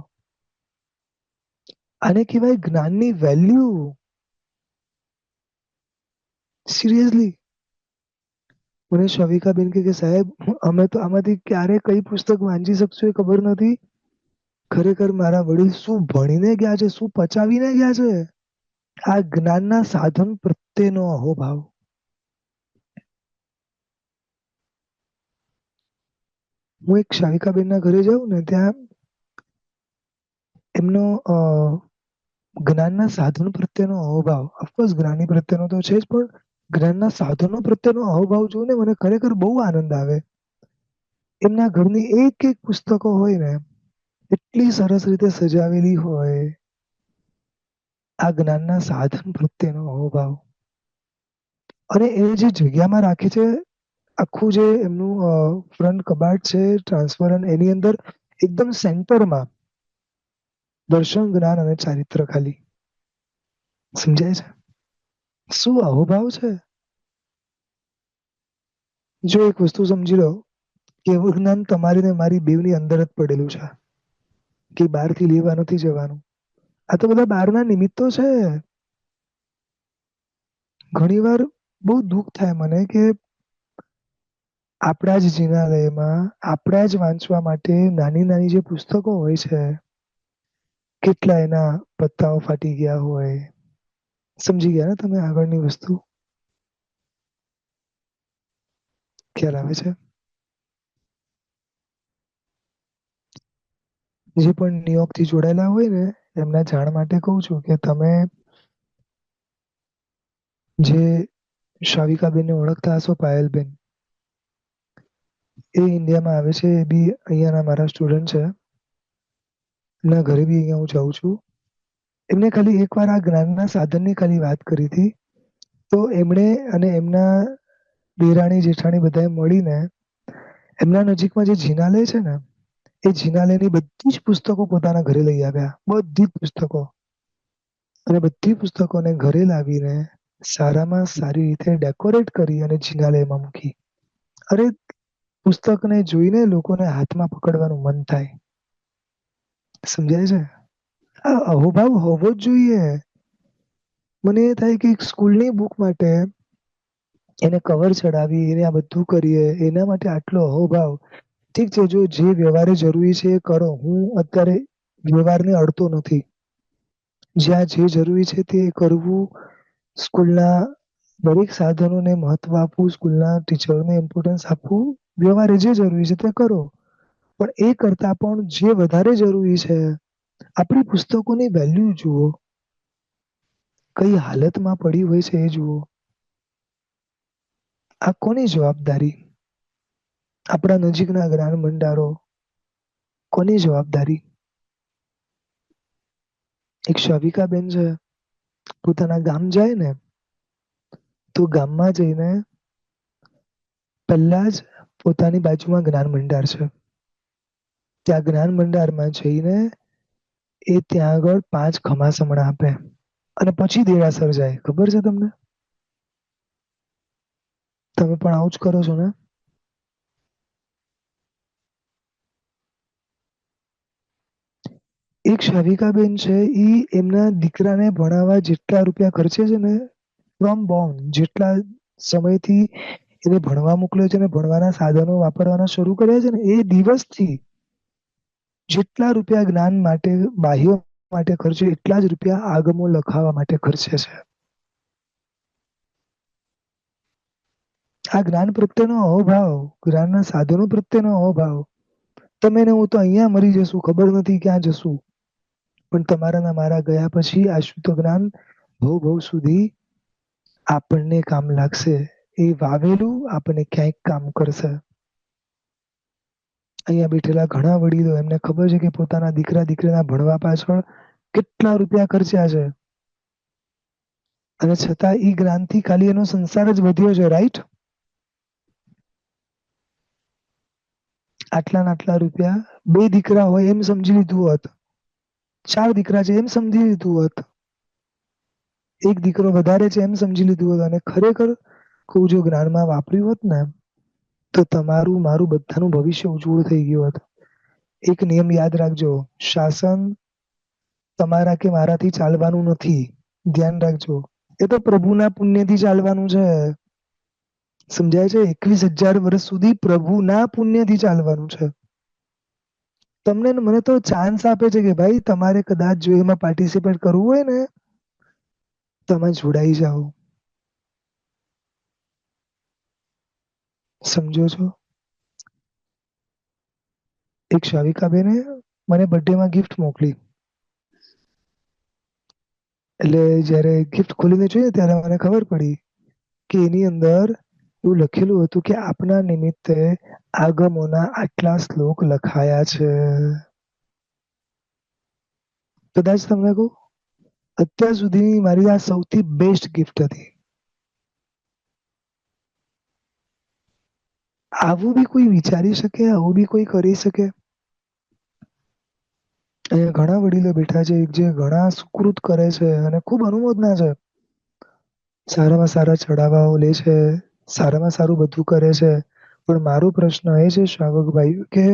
આને કહેવાય જ્ઞાનની વેલ્યુ. સિરિયસલી. મને શવિકાબેન કે સાહેબ, અમે તો આમાંથી ક્યારે કઈ પુસ્તક વાંચી શકશું એ ખબર નથી. ખરેખર મારા વડીલ શું ભણીને ગયા છે, શું પચાવીને ગયા છે. આ જ્ઞાનના સાધન પ્રત્યેનો અહોભાવ. હું એક શાવિકાબેનના ઘરે જાઉં ને, ત્યાં એમનો જ્ઞાનના સાધન પ્રત્યેનો અહોભાવ, ઓફકોર્સ જ્ઞાની પ્રત્યેનો તો છે જ, પણ જ્ઞાનના સાધનો પ્રત્યેનો અહોભાવ જોઈને મને ખરેખર બહુ આનંદ આવે. એમના ઘરની એક એક પુસ્તકો હોય ને, એટલી સરસ રીતે સજાવેલી હોય. આ જ્ઞાનના સાધન પ્રત્યેનો અહોભાવ. અને એ જે જગ્યામાં રાખે છે, આખું જે એમનું ફ્રન્ટ કબાટ છે ટ્રાન્સપરન્ટ, એની અંદર એકદમ સેન્ટરમાં દર્શન, જ્ઞાન અને ચારિત્ર ખાલી. સમજાય છે? શું અહોભાવ છે? જો એક વસ્તુ સમજી લો કે એવું જ્ઞાન તમારી ને મારી બેવની અંદર જ પડેલું છે, કે બહારથી લેવા નથી જવાનું. આ તો બધા બહારના નિમિત્તો છે. ઘણીવાર બહુ દુઃખ થાય મને કે આપણા જ જિનાલયમાં આપણા જ વાંચવા માટે નાની નાની જે પુસ્તકો હોય છે, કેટલા એના પત્તાઓ ફાટી ગયા હોય. સમજી ગયા ને તમે આગળની વસ્તુ? ખ્યાલ આવે છે? જે પણ નિયોગથી જોડાયેલા હોય ને એમના જાણ માટે કહું છું કે તમે જે શાવિકાબેનને ઓળખતા હશો, પાયલબેન, એ ઇન્ડિયામાં આવે છે. એ બી અહીંયાના મારા સ્ટુડન્ટ છે. એમના ઘરે બી અહીંયા હું જાઉં છું. એમને ખાલી એકવાર આ જ્ઞાનના સાધનની ખાલી વાત કરી હતી. તો એમણે અને એમના દેરાણી જેઠાણી બધાએ મળીને એમના નજીકમાં જે જિનાલય છે ને, એ જિનાલયની બધી જ પુસ્તકો પોતાના ઘરે લઈ આવ્યા. બધી જ પુસ્તકો. અને બધી પુસ્તકોને ઘરે લાવીને સારામાં સારી રીતે ડેકોરેટ કરી અને જિનાલયમાં મૂકી. અરે, પુસ્તકને જોઈને લોકોને હાથમાં પકડવાનું મન થાય. સમજાય છે? આ અહોભાવ હોવો જ જોઈએ. મને એ થાય કે સ્કૂલની બુક માટે એને કવર ચડાવી, એને આ બધું કરીએ, એના માટે આટલો અહોભાવ. ઠીક છે, જો જે વ્યવહારે જરૂરી છે એ કરો. હું અત્યારે વ્યવહારને અડતો નથી. જ્યાં જે જરૂરી છે તે કરવું, સ્કૂલના દરેક સાધનોને મહત્વ આપવું, સ્કૂલના ટીચરોને ઇમ્પોર્ટન્સ આપવું, વ્યવહારે જે જરૂરી છે તે કરો. પણ એ કરતા પણ જે વધારે જરૂરી છે, આપણી પુસ્તકોની વેલ્યુ જુઓ, કઈ હાલતમાં પડી હોય છે એ જુઓ. આ કોની જવાબદારી? આપણા નજીકના જ્ઞાન ભંડારો. કોની જવાબદારી? એક શાવિકાબેન છે, પોતાના ગામ જાય ને તો ગામમાં જઈને પહેલા જ પોતાની બાજુમાં જ્ઞાન ભંડાર છે, ત્યાં જ્ઞાન ભંડારમાં જઈને એ ત્યાં આગળ 5 ખમાસમણા આપે અને પછી દેરાસર જાય. ખબર છે તમને? તમે પણ આવું જ કરો છો ને? એક શાવિકાબેન છે, ઈ એમના દીકરાને ભણાવવા જેટલા રૂપિયા ખર્ચે છે ને, ફ્રોમ બોર્ન જેટલા સમયથી એને ભણવા મોકલ્યો છે ને, ભણવાના સાધનો વાપરવાના શરૂ કર્યા છે ને, એ દિવસથી જેટલા રૂપિયા જ્ઞાન માટે બાહ્ય માટે ખર્ચે, એટલા જ રૂપિયા આગમો લખાવવા માટે ખર્ચે છે. આ જ્ઞાન પ્રત્યેનો અહોભાવ, જ્ઞાનના સાધનો પ્રત્યેનો અહોભાવ. તમે ને હું તો અહીંયા મરી જશું, ખબર નથી ક્યાં જશું, પણ તમારા ને મારા ગયા પછી આ શુદ્ધ જ્ઞાન ભવ ભવ સુધી આપણને કામ લાગશે. એ વાવેલું આપણને ક્યાંક કામ કરશે. અહીંયા બેઠેલા ઘણા વડીલો, એમને ખબર છે કે પોતાના દીકરા દીકરીના ભણવા પાછળ કેટલા રૂપિયા ખર્ચ્યા છે, અને છતાં ઈ જ્ઞાનથી ખાલી એનો સંસાર જ વધ્યો છે. રાઈટ? આટલા ને આટલા રૂપિયા, 2 દીકરા હોય એમ સમજી લીધું હોત, 4 દીકરા છે એમ સમજી લીધું હોત, એક દીકરો વધારે છે એમ સમજી લીધું હોત, અને ખરેખર કહું, જો જ્ઞાનમાં વાપર્યું હોત ને, તો તમારું મારું બધાનું ભવિષ્ય ઉજ્જવળ થઈ ગયું હોત. એક નિયમ યાદ રાખજો, શાસન તમારા કે મારાથી ચાલવાનું નથી. ધ્યાન રાખજો. એ તો પ્રભુના પુણ્યથી ચાલવાનું છે. સમજાય છે? 21,000 વર્ષ સુધી પ્રભુના પુણ્યથી ચાલવાનું છે. તમને મને તો ચાન્સ આપે છે કે ભાઈ, તમારે કદાચ જો એમાં પાર્ટિસિપેટ કરવું હોય ને, તમે જોડાઈ જાઓ. સમજો છો? એક શાવિકાબેને મને બર્થડેમાં ગિફ્ટ મોકલી. એટલે જયારે ગિફ્ટ ખોલીને જોઈએ ત્યારે મને ખબર પડી કે એની અંદર એવું લખેલું હતું કે આપના નિમિત્તે આગમોના આટલા શ્લોક લખાયા છે. કદાચ તમને કહું, અત્યાર સુધીની મારી આ સૌથી બેસ્ટ ગિફ્ટ હતી. આવું બી કોઈ વિચારી શકે, આવું બી કોઈ કરી શકે? અહીંયા ઘણા વડીલો બેઠા છે જે ઘણા સુકૃત કરે છે અને ખૂબ અનુમોદના છે. સારામાં સારા ચડાવાઓ લે છે, સારામાં સારું બધું કરે છે. પણ મારો પ્રશ્ન એ છે શ્રાવકભાઈ કે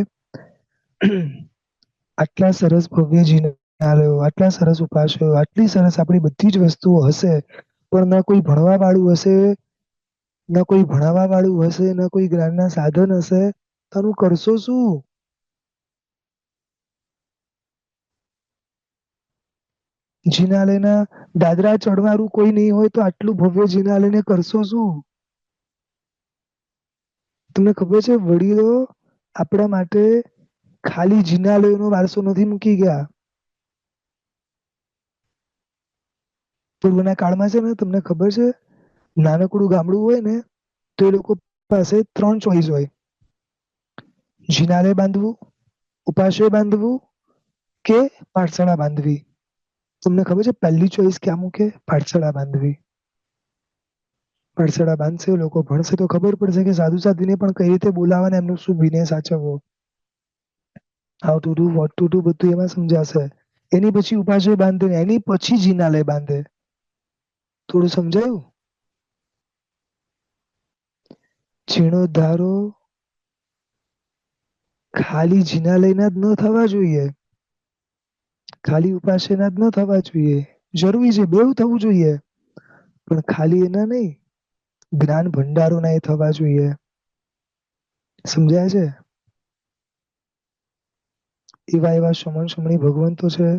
આટલા સરસ ભવ્ય જિનાલયો, આટલા સરસ ઉપાસકો, આટલી સરસ આપણી બધી જ વસ્તુઓ હશે, પણ ના કોઈ ભણવા વાળું હશે, ના કોઈ ભણાવવા વાળું હશે, ના કોઈ જ્ઞાનના સાધન હશે, તારું કરશો શું? જિનાલયના દાદરા ચડવારું કોઈ નહીં હોય તો આટલું ભવ્ય જિનાલયને કરશો શું? તમને ખબર છે વડીલો આપણા માટે ખાલી જિનાલયોનો વારસો નથી મૂકી ગયા. પૂર્વના કાળમાં છે ને, તમને ખબર છે, નાનકડું ગામડું હોય ને તો એ લોકો પાસે 3 ચોઈસ હોય. જિનાલય બાંધવું, ઉપાશ્રય બાંધવું કે પાઠશાળા બાંધવી. તમને ખબર છે પહેલી ચોઈસ ક્યાં મૂકે? પાઠશાળા બાંધવી. પાઠશાળા બાંધશે, લોકો ભણશે તો ખબર પડશે કે સાધુ સાધ્વીને પણ કઈ રીતે બોલાવવાને, એમનો શું વિનય સાચવવો. How to do, what to do બધું એમાં સમજાશે. એની પછી ઉપાશ્રય બાંધે, એની પછી જિનાલય બાંધે. થોડું સમજાયું? જીર્ણોદ્ધારો ખાલી જિનાલયના જ ન થવા જોઈએ, ખાલી ઉપાશ્રયના જ ન થવા જોઈએ. જરૂરી છે, બેઉ થવું જોઈએ, પણ ખાલી એના નહીં, જ્ઞાન ભંડારોના એ થવા જોઈએ. સમજાય છે? એવા એવા શમણ શમણી ભગવંતો છે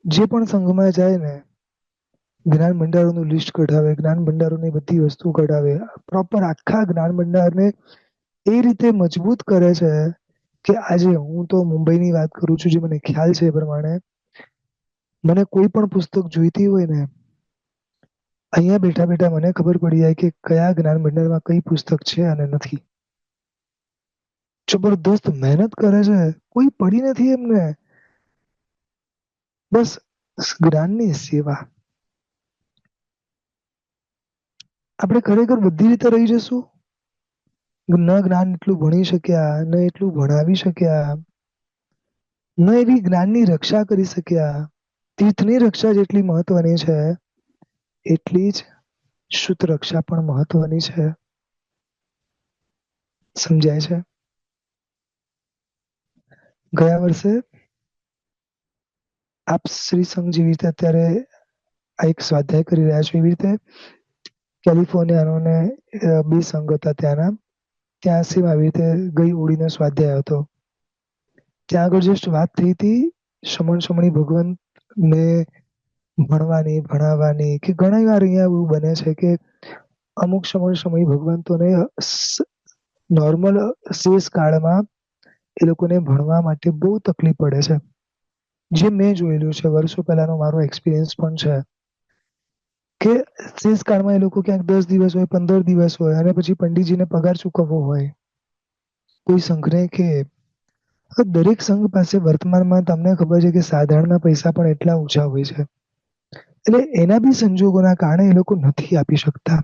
જે પણ સંઘમાં જાય ને જ્ઞાન ભંડારોનું લિસ્ટ કઢાવે, જ્ઞાન ભંડારોની બધી વસ્તુ કઢાવે, પ્રોપર આખા જ્ઞાન ભંડારને એ રીતે મજબૂત કરે છે કે આજે હું તો મુંબઈની વાત કરું છું, જે મને ખ્યાલ છે એ પ્રમાણે મને કોઈ પણ પુસ્તક જોઈતી હોય ને, અહીંયા બેઠા બેઠા મને ખબર પડી જાય કે કયા જ્ઞાન ભંડારમાં કઈ પુસ્તક છે અને નથી. જબરદસ્ત મહેનત કરે છે, કોઈ પડી નથી એમને. બસ જ્ઞાનની સેવા. આપણે ખરેખર બધી રીતે રહી જશું. ન જ્ઞાન એટલું ભણી શક્યા, ન એટલું ભણાવી શક્યા, ન એવી જ્ઞાનની રક્ષા કરી શક્યા. તીર્થની રક્ષા જેટલી મહત્વની છે, એટલી જ શુદ્ધ રક્ષા પણ મહત્વની છે. સમજાય છે? ગયા વર્ષે આપ શ્રી સંઘ જેવી રીતે અત્યારે આ એક સ્વાધ્યાય કરી રહ્યા છો, એવી રીતે કેલિફોર્નિયાનો ને 2 સંઘ હતા ત્યાંના, ત્યાં સેમ આવી રીતે ગઈ ઓળીનો સ્વાધ્યાય હતો. ત્યાં આગળ જસ્ટ વાત થઈ હતી શમણ શમણી ભગવંતને ભણવાની, ભણાવવાની, કે ઘણી વાર અહીંયા એવું બને છે કે અમુક શમણ શમણી ભગવંતોને નોર્મલ શેષ કાળમાં એ લોકોને ભણવા માટે બહુ તકલીફ પડે છે. જે મેં જોયેલું છે, વર્ષો પહેલાનો મારો એક્સપિરિયન્સ પણ છે કે શેષ કાળમાં એ લોકો ક્યાંક 10 દિવસ હોય, 15 દિવસ હોય, અને પછી પંડિતજીને પગાર ચૂકવવો હોય. કોઈ સંઘને કે દરેક સંઘ પાસે વર્તમાનમાં તમને ખબર છે કે સાધારણના પૈસા પણ એટલા ઓછા હોય છે. એટલે એના બી સંજોગોના કારણે એ લોકો નથી આપી શકતા.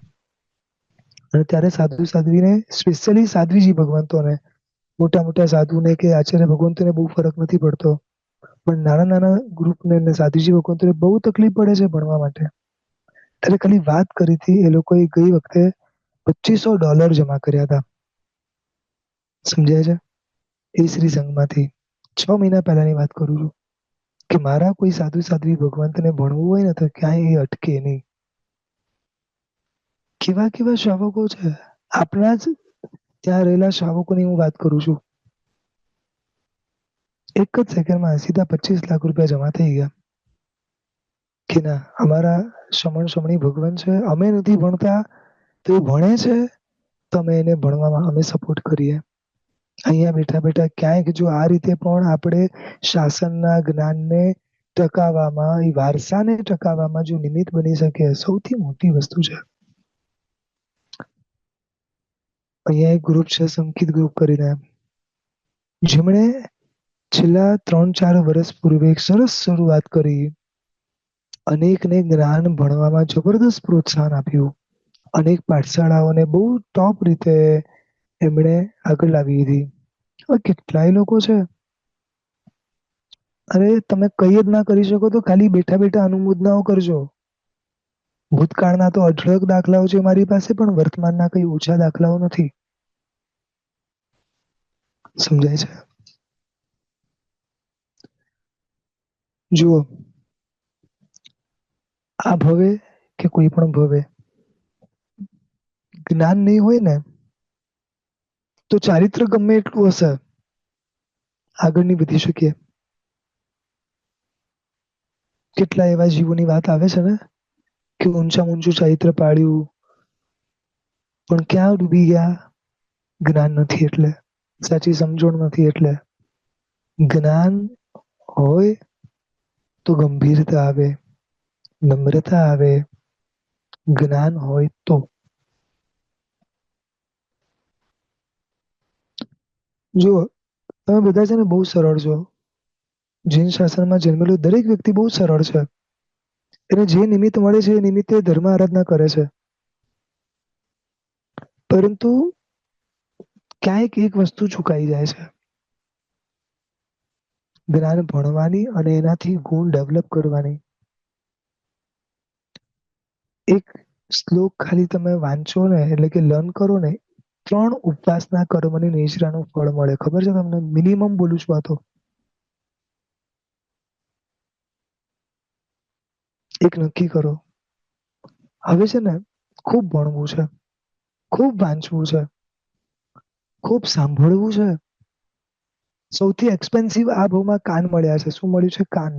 અને ત્યારે સાધુ સાધ્વીને, સ્પેશિયલી સાધ્વીજી ભગવંતોને, મોટા મોટા સાધુને કે આચાર્ય ભગવંતોને બહુ ફરક નથી પડતો, પણ નાના નાના ગ્રુપને સાધુજી ભગવંતોને બહુ તકલીફ પડે છે ભણવા માટે. ત્યારે ખાલી વાત કરી હતી, એ લોકોએ ગઈ વખતે $2500 જમા કર્યા હતા. સમજાય છે? એ શ્રી સંઘમાંથી 6 મહિના પહેલાની વાત કરું છું કે મારા કોઈ સાધુ સાધ્વી ભગવંતને ભણવું હોય ને તો ક્યાંય એ અટકે નહીં. કેવા કેવા શ્રાવકો છે, આપણા જ ત્યાં રહેલા શ્રાવકોની હું વાત કરું છું. એક જ સેકન્ડમાં સીધા 25 લાખ રૂપિયા જમા થઈ ગયા કે ના અમારા શમણ શમણી ભગવાન છે, અમે નથી ભણતા તો એ ભણે છે, તો અમે એને ભણવામાં અમે સપોર્ટ કરીએ. અહીંયા બેઠા બેઠા ક્યાંક જો આ રીતે પણ આપણે શાસનના જ્ઞાનને ટકાવવામાં, એ વારસાને ટકાવવામાં જો નિમિત્ત બની શકે, સૌથી મોટી વસ્તુ છે. અહીંયા એક ગ્રુપ છે, સંકિત ગ્રુપ કરીને, જેમણે છેલ્લા 3-4 વર્ષ પૂર્વે એક સરસ શરૂઆત કરી. અનેકને જ્ઞાન ભણવામાં જબરદસ્ત પ્રોત્સાહન આપ્યું. અનેક પાઠશાળાઓને બહુ ટોપ રીતે એમણે આગળ લાવી દીધી. હવે કેટલાય લોકો છે, અરે તમે કઈ જ ના કરી શકો તો ખાલી બેઠા બેઠા અનુમોદનાઓ કરજો. ભૂતકાળના તો અઢળક દાખલાઓ છે મારી પાસે, પણ વર્તમાનના કઈ ઓછા દાખલાઓ નથી. સમજાય છે? જુઓ, આ ભવે કે કોઈ પણ ભવે જ્ઞાન નહીં હોય ને તો ચારિત્ર ગમે એટલું હશે, આગળ નહીં વધી શકીએ. કેટલા એવા જીવોની વાત આવે છે ને કે ઊંચામાં ઊંચું ચારિત્ર પાડ્યું પણ ક્યાં ડૂબી ગયા? જ્ઞાન નથી એટલે, સાચી સમજણ નથી એટલે. જ્ઞાન હોય તો ગંભીરતા આવે, નમ્રતા આવે. જ્ઞાન હોય તો જો તમે બધા છે ને બહુ સરળ છો. જૈન શાસનમાં જન્મેલો દરેક વ્યક્તિ બહુ સરળ છે. એને જે નિમિત્ત મળે છે એ નિમિત્તે ધર્મ આરાધના કરે છે. પરંતુ ક્યાંક એક વસ્તુ ચુકાઈ જાય છે. જ્ઞાન ભણવાની અને એનાથી ગુણ ડેવલપ કરવાની. એક શ્લોક ખાલી તમે વાંચો ને, એટલે કે લર્ન કરો ને, 3 ઉપવાસના કર્મની નિશ્રાનું ફળ મળે. ખબર છે તમને? મિનિમમ બોલું છું આ તો. એક નક્કી કરો. હવે છે ને ખૂબ ભણવું છે, ખૂબ વાંચવું છે, ખૂબ સાંભળવું છે. સૌથી એક્સપેન્સિવ આ ભાવમાં કાન મળ્યા છે. શું મળ્યું છે? કાન.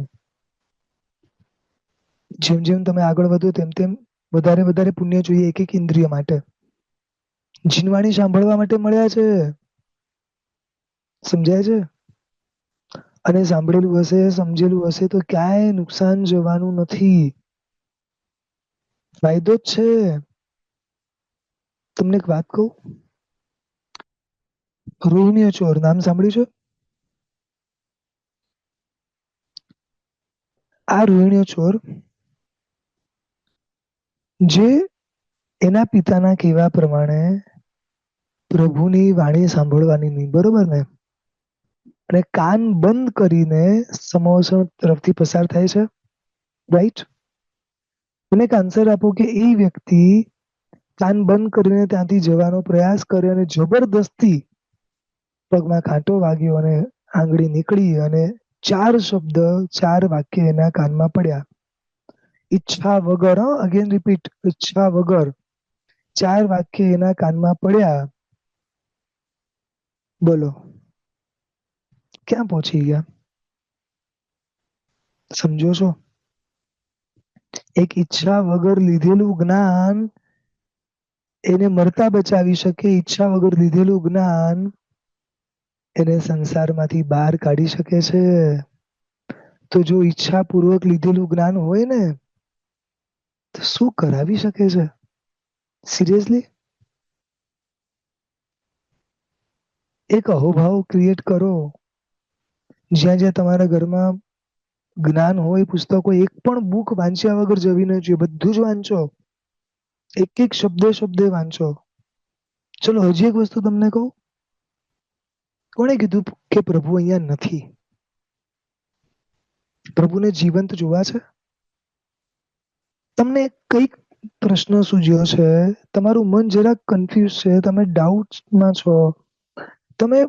જેમ જેમ તમે આગળ વધો તેમ તેમ વધારે વધારે પુણ્ય જોઈએ એક એક ઇન્દ્રિય માટે. જીનવાણી સાંભળવા માટે મળ્યા છે. સમજાય છે? અને સાંભળેલું હશે, સમજેલું હશે તો ક્યાંય નુકસાન જવાનું નથી. ફાયદો જ છે. તમને એક વાત કહું, રોહિણીયો ચોર નામ સાંભળ્યું છે? આ રોહિણીયો ચોર જે એના પિતાના કહેવા પ્રમાણે પ્રભુની વાણી સાંભળવાની નહીં, બરોબર ને? અને કાન બંધ કરીને સમોસણ તરફથી પસાર થાય છે, રાઈટ? મને એક આન્સર આપો કે એ વ્યક્તિ કાન બંધ કરીને ત્યાંથી જવાનો પ્રયાસ કરે અને જબરદસ્તી પગમાં કાંટો વાગ્યો અને આંગળી નીકળી અને 4 શબ્દ, 4 વાક્ય એના કાનમાં પડ્યા. ઈચ્છા વગર, અગેન રિપીટ, ઈચ્છા વગર 4 વાક્ય એના કાનમાં પડ્યા. બોલો ક્યાં પહોંચી ગયા? સમજો છો? એક ઈચ્છા વગર લીધેલું જ્ઞાન એને મરતા બચાવી શકે. ઈચ્છા વગર લીધેલું જ્ઞાન એને સંસારમાંથી બહાર કાઢી શકે છે. તો જો ઈચ્છાપૂર્વક લીધેલું જ્ઞાન હોય ને તો શું કરાવી શકે છે? સિરિયસલી? એક અહોભાવ ક્રિએટ કરો. જ્યાં જ્યાં તમારા ઘરમાં જ્ઞાન હોય, પુસ્તકો, એક પણ બુક વાંચ્યા વગર જવી ન જોઈએ. બધું જ વાંચો. એક એક શબ્દે શબ્દે વાંચો. ચલો હજી એક વસ્તુ તમને કહું. કોણે કીધું કે પ્રભુ અહીંયા નથી? પ્રભુને જીવંત જોવા છે? તમને કઈક પ્રશ્ન સૂજ્યો છે, તમારું મન જરાક કન્ફ્યુઝ છે, તમે ડાઉટમાં છો, તમે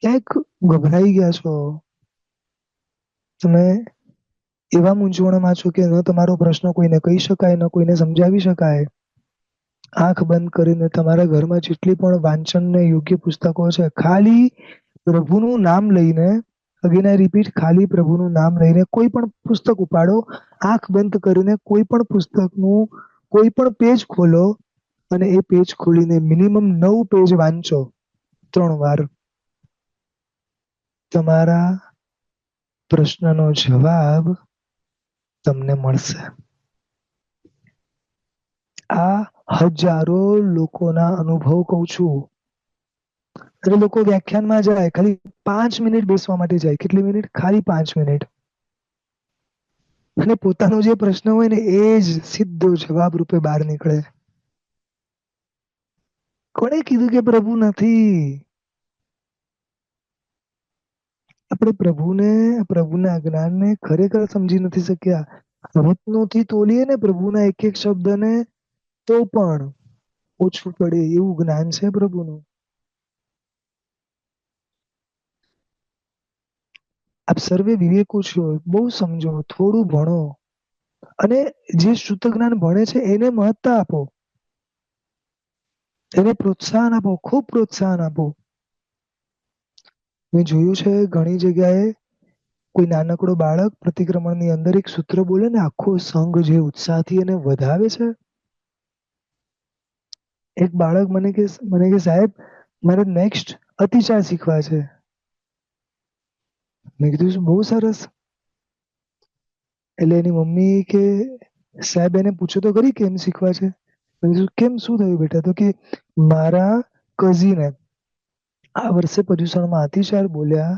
ક્યાંક ગભરાઈ ગયા છો, તમે એવા મૂંઝવણમાં છો કે ન તમારો પ્રશ્ન કોઈને કહી શકાય, ન કોઈને સમજાવી શકાય. આંખ બંધ કરીને તમારા ઘરમાં જેટલી પણ વાંચનને યોગ્ય પુસ્તકો છે, ખાલી પ્રભુનું નામ લઈને, અગેન આઈ રિપીટ, ખાલી પ્રભુનું નામ લઈને કોઈ પણ પુસ્તક ઉપાડો, આંખ બંધ કરીને કોઈ પણ પુસ્તકનું કોઈ પણ પેજ ખોલો અને એ પેજ ખોલીને મિનિમમ 9 પેજ વાંચો 3 વાર. તમારા પ્રશ્નનો જવાબ તમને મળશે. આ હજારો લોકોના અનુભવ કહું છું. એટલે લોકો વ્યાખ્યાનમાં જાય, ખાલી 5 મિનિટ બેસવા માટે જાય. કેટલી મિનિટ? ખાલી 5 મિનિટ. અને પોતાનો જે પ્રશ્ન હોય ને એ જ સીધો જવાબ રૂપે બહાર નીકળે. કોણે કીધું કે પ્રભુ નથી? આપણે પ્રભુના જ્ઞાનને ખરેખર સમજી નથી શક્યા. રત્નોથી તોલીએ ને પ્રભુના એક એક શબ્દને તો પણ ઓછું પડે એવું જ્ઞાન છે પ્રભુનું. આપ સર્વે વિવેકો છો, બહુ સમજો, થોડું ભણો અને જે શુદ્ધ જ્ઞાન ભણે છે એને મહત્તા આપો, એને પ્રોત્સાહન આપો, ખૂબ પ્રોત્સાહન આપો. મેં જોયું છે ઘણી જગ્યાએ કોઈ નાનકડો બાળક પ્રતિક્રમણની અંદર એક સૂત્ર બોલે ને આખો સંઘ જે ઉત્સાહથી એને વધાવે છે. એક બાળક મને કે સાહેબ મારે નેક્સ્ટ અતિચાર શીખવા છે. મેં કીધું બહુ સરસ. એટલે એની મમ્મી કે સાહેબ એને પૂછો તો ખરી કેમ શીખવા છે. મેં કીધું કેમ, શું થયું બેટા? તો કે મારા કઝિને આ વર્ષે પર્યુષણમાં અતિચાર બોલ્યા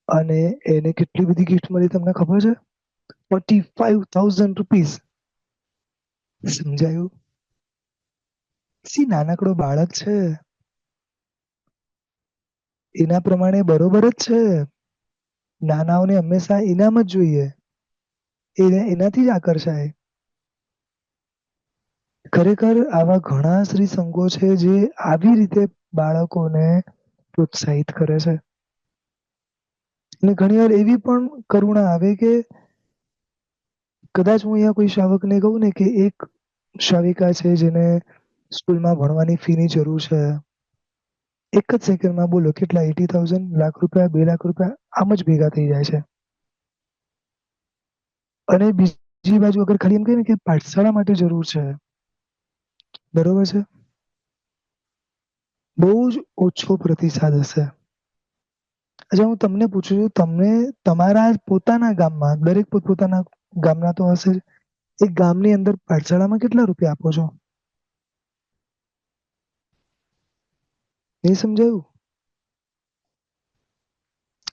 અને એને કેટલી બધી ગિફ્ટ મળી તમને ખબર છે? ₹45,000. સમજાયું? સી નાનકડો બાળક છે, એના પ્રમાણે બરોબર જ છે. નાનાઓને હંમેશા ઇનામ જ જોઈએ, એનાથી જ આકર્ષાય. ખરેખર આવા ઘણા શ્રી સંઘો છે જે આવી રીતે બાળકોને પ્રોત્સાહિત કરે છે. અને ઘણી વાર એવી પણ કરુણા આવે કે કદાચ હું અહીંયા કોઈ શ્રાવકને કહું ને કે એક શ્રાવિકા છે જેને સ્કૂલમાં ભણવાની ફીની જરૂર છે, એક જ સેકન્ડમાં બોલો કેટલા 80,000, લાખ રૂપિયા, 2 લાખ રૂપિયા આમ જ ભેગા થઈ જાય છે. અને બીજી બાજુ અગર ખાલી એમ કહે ને કે પાઠશાળા માટે જરૂર છે, બરોબર છે, બહુ જ ઓછો પ્રતિસાદ હશે. અચ્છા, હું તમને પૂછું છું, તમને તમારા પોતાના ગામમાં, દરેક પોતપોતાના ગામના તો હશે, એક ગામની અંદર પાઠશાળામાં કેટલા રૂપિયા આપો છો? નહીં સમજાયું?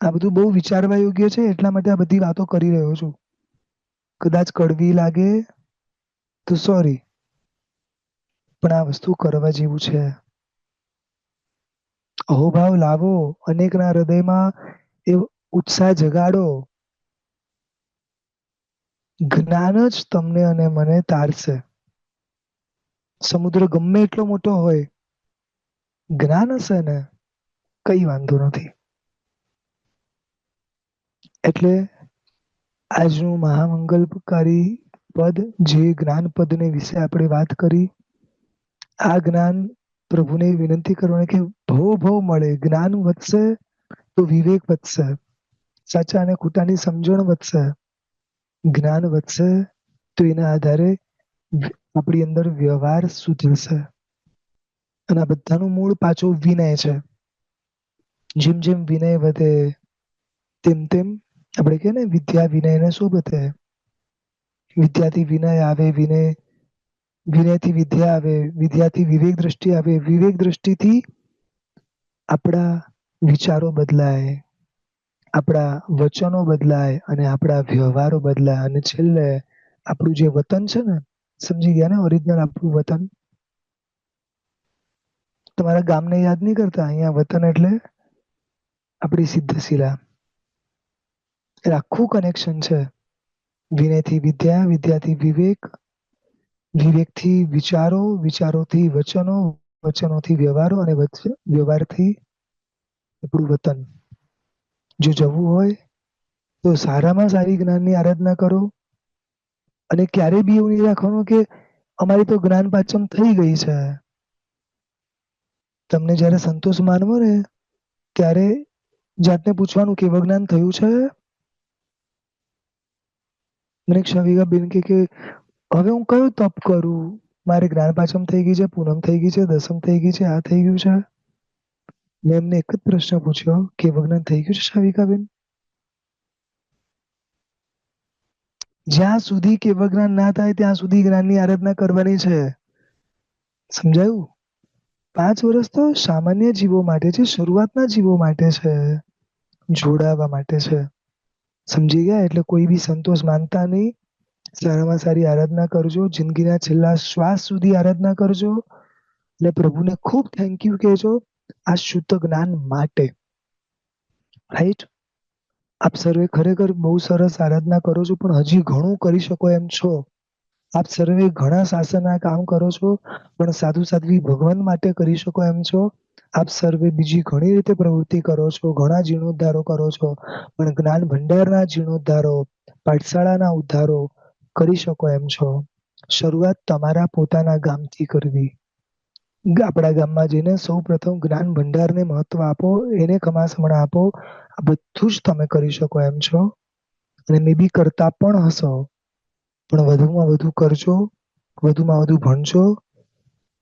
આ બધું બહુ વિચારવા યોગ્ય છે, એટલા માટે આ બધી વાતો કરી રહ્યો છું. કદાચ કડવી લાગે તો સોરી, પણ આ વસ્તુ કરવા જેવું છે. અહોભાવ લાવો, અનેકના હૃદયમાં એ ઉત્સાહ જગાડો. જ્ઞાન જ તમને અને મને તારશે. સમુદ્ર ગમે એટલો મોટો હોય, જ્ઞાન હશે ને કઈ વાંધો નથી. એટલે આજનું મહામંગલકારી પદ, જે જ્ઞાન પદને વિશે આપણે વાત કરી, આ જ્ઞાન પ્રભુને વિનંતી કરવાની કે ભવ ભવ મળે. જ્ઞાન વધશે તો વિવેક વધશે, સાચા અને ખોટાની સમજણ વધશે, જ્ઞાન વધશે તો એના આધારે આપણી અંદર વ્યવહાર સુધરશે. અને આ બધાનું મૂળ પાછો વિનય છે. જેમ જેમ વિનય વધે તેમ તેમ આપણે કહે ને વિદ્યા વિનયને શોભતે. વિદ્યાથી વિનય આવે, વિનયથી વિદ્યા આવે, વિદ્યાથી વિવેક દ્રષ્ટિ આવે, વિવેક દ્રષ્ટિથી આપણા વિચારો બદલાય, આપણા વચનો બદલાય અને આપણા વ્યવહારો બદલાય. અને છેલ્લે આપણું જે વતન છે ને, સમજી ગયા ને, ઓરિજિનલ આપણું વતન. તમારા ગામને યાદ નહીં કરતા, અહીંયા વતન એટલે આપણી સિદ્ધશિલા. એટલે આખું કનેક્શન છે. વિનયથી વિદ્યા, વિદ્યાથી વિવેક, વિવેકથી વિચારો, વિચારોથી વચનો, વચનોથી વ્યવહારો અને વ્યવહારથી આપણું વતન. જો જવું હોય તો સારામાં સારી જ્ઞાનની આરાધના કરો. અને ક્યારે બી એવું નહીં રાખવાનું કે અમારી તો જ્ઞાન પાચમ થઈ ગઈ છે. તમને જયારે સંતોષ માનવો ને ત્યારે જાતને પૂછવાનું કેવું જ્ઞાન થયું છે. મને ક્ષવિકા બેન કે હવે હું કયું તપ કરું? મારે જ્ઞાન પાચમ થઈ ગઈ છે, પૂનમ થઈ ગઈ છે, દસમ થઈ ગઈ છે, આ થઈ ગયું છે. મેં એમને એક જ પ્રશ્ન પૂછ્યો, કેવું જ્ઞાન થઈ ગયું છે ક્ષવિકાબેન? જ્યાં સુધી કેવું જ્ઞાન ના થાય ત્યાં સુધી જ્ઞાનની આરાધના કરવાની છે. સમજાયું? 5 વર્ષ તો સામાન્ય જીવો માટે છે, શરૂઆતના જીવો માટે છે, જોડાવા માટે છે. સમજી ગયા? એટલે કોઈ બી સંતોષ માનતા નહીં. સારામાં સારી આરાધના કરજો. જિંદગીના છેલ્લા શ્વાસ સુધી આરાધના કરજો. એટલે પ્રભુને ખૂબ થેન્ક યુ કહેજો આ શુદ્ધ જ્ઞાન માટે. રાઈટ? આપ સર્વે ખરેખર બહુ સરસ આરાધના કરો છો, પણ હજી ઘણું કરી શકો એમ છો. આપ સર્વે ઘણા શાસનના કામ કરો છો, પણ સાધુ સાધ્વી ભગવાન માટે કરી શકો એમ છો. આપ સર્વે બીજી ઘણી રીતે પ્રવૃત્તિ કરો છો, ઘણા જીર્ણોદ્ધારો કરો છો, પણ જ્ઞાન ભંડારના જીર્ણોદ્ધારો, પાઠશાળાના ઉદ્ધારો કરી શકો એમ છો. શરૂઆત તમારા પોતાના ગામથી કરવી. આપણા ગામમાં જઈને સૌ પ્રથમ જ્ઞાન ભંડારને મહત્વ આપો, એને ખમાસમણ આપો. આ બધું જ તમે કરી શકો એમ છો, અને મે બી કરતા પણ હશો, પણ વધુમાં વધુ કરજો, વધુમાં વધુ ભણજો,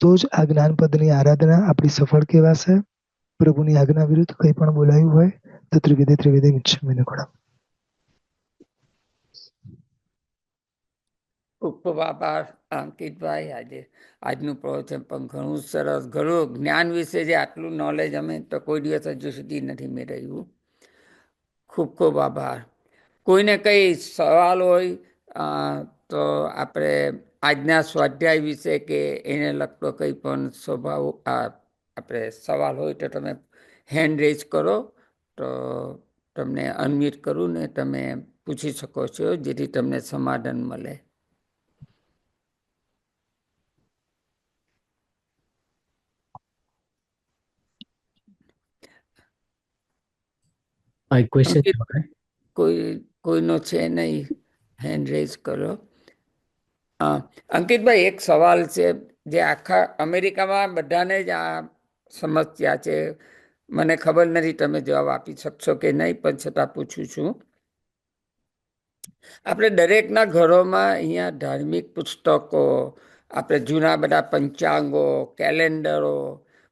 તો જ આ જ્ઞાનપદની આરાધના આપણી સફળ કહેવાશે. પ્રભુની આજ્ઞા વિરુદ્ધ કંઈ પણ બોલાયું હોય તો ત્રિવિધે ત્રિવિધે મિચ્છામિ દુક્કડમ.
ખૂબ ખૂબ આભાર અંકિતભાઈ. આજનું પ્રવચન પણ ઘણું સરસ, ઘણું જ્ઞાન વિશે જે આટલું નોલેજ અમે તો કોઈ દિવસ હજુ સુધી નથી મેળવ્યું. ખૂબ ખૂબ આભાર. કોઈને કઈ સવાલ હોય તો આપણે આજના સ્વાધ્યાય વિશે કે એને લગતો કંઈ પણ સ્વભાવ આપણે સવાલ હોય તો તમે હેન્ડ રેઝ કરો તો તમને અનમ્યુટ કરું ને તમે પૂછી શકો છો, જેથી તમને સમાધાન મળે. કોઈનો છે નહીં, હેન્ડ રેઝ કરો. અંકિતભાઈ, એક સવાલ છે જે આખા અમેરિકામાં બધાને જ આ સમસ્યા છે. મને ખબર નથી તમે જવાબ આપી શકશો કે નહીં, પણ છતાં પૂછું છું. આપણે દરેકના ઘરોમાં અહીંયા ધાર્મિક પુસ્તકો, આપણે જૂના બધા પંચાંગો, કેલેન્ડરો,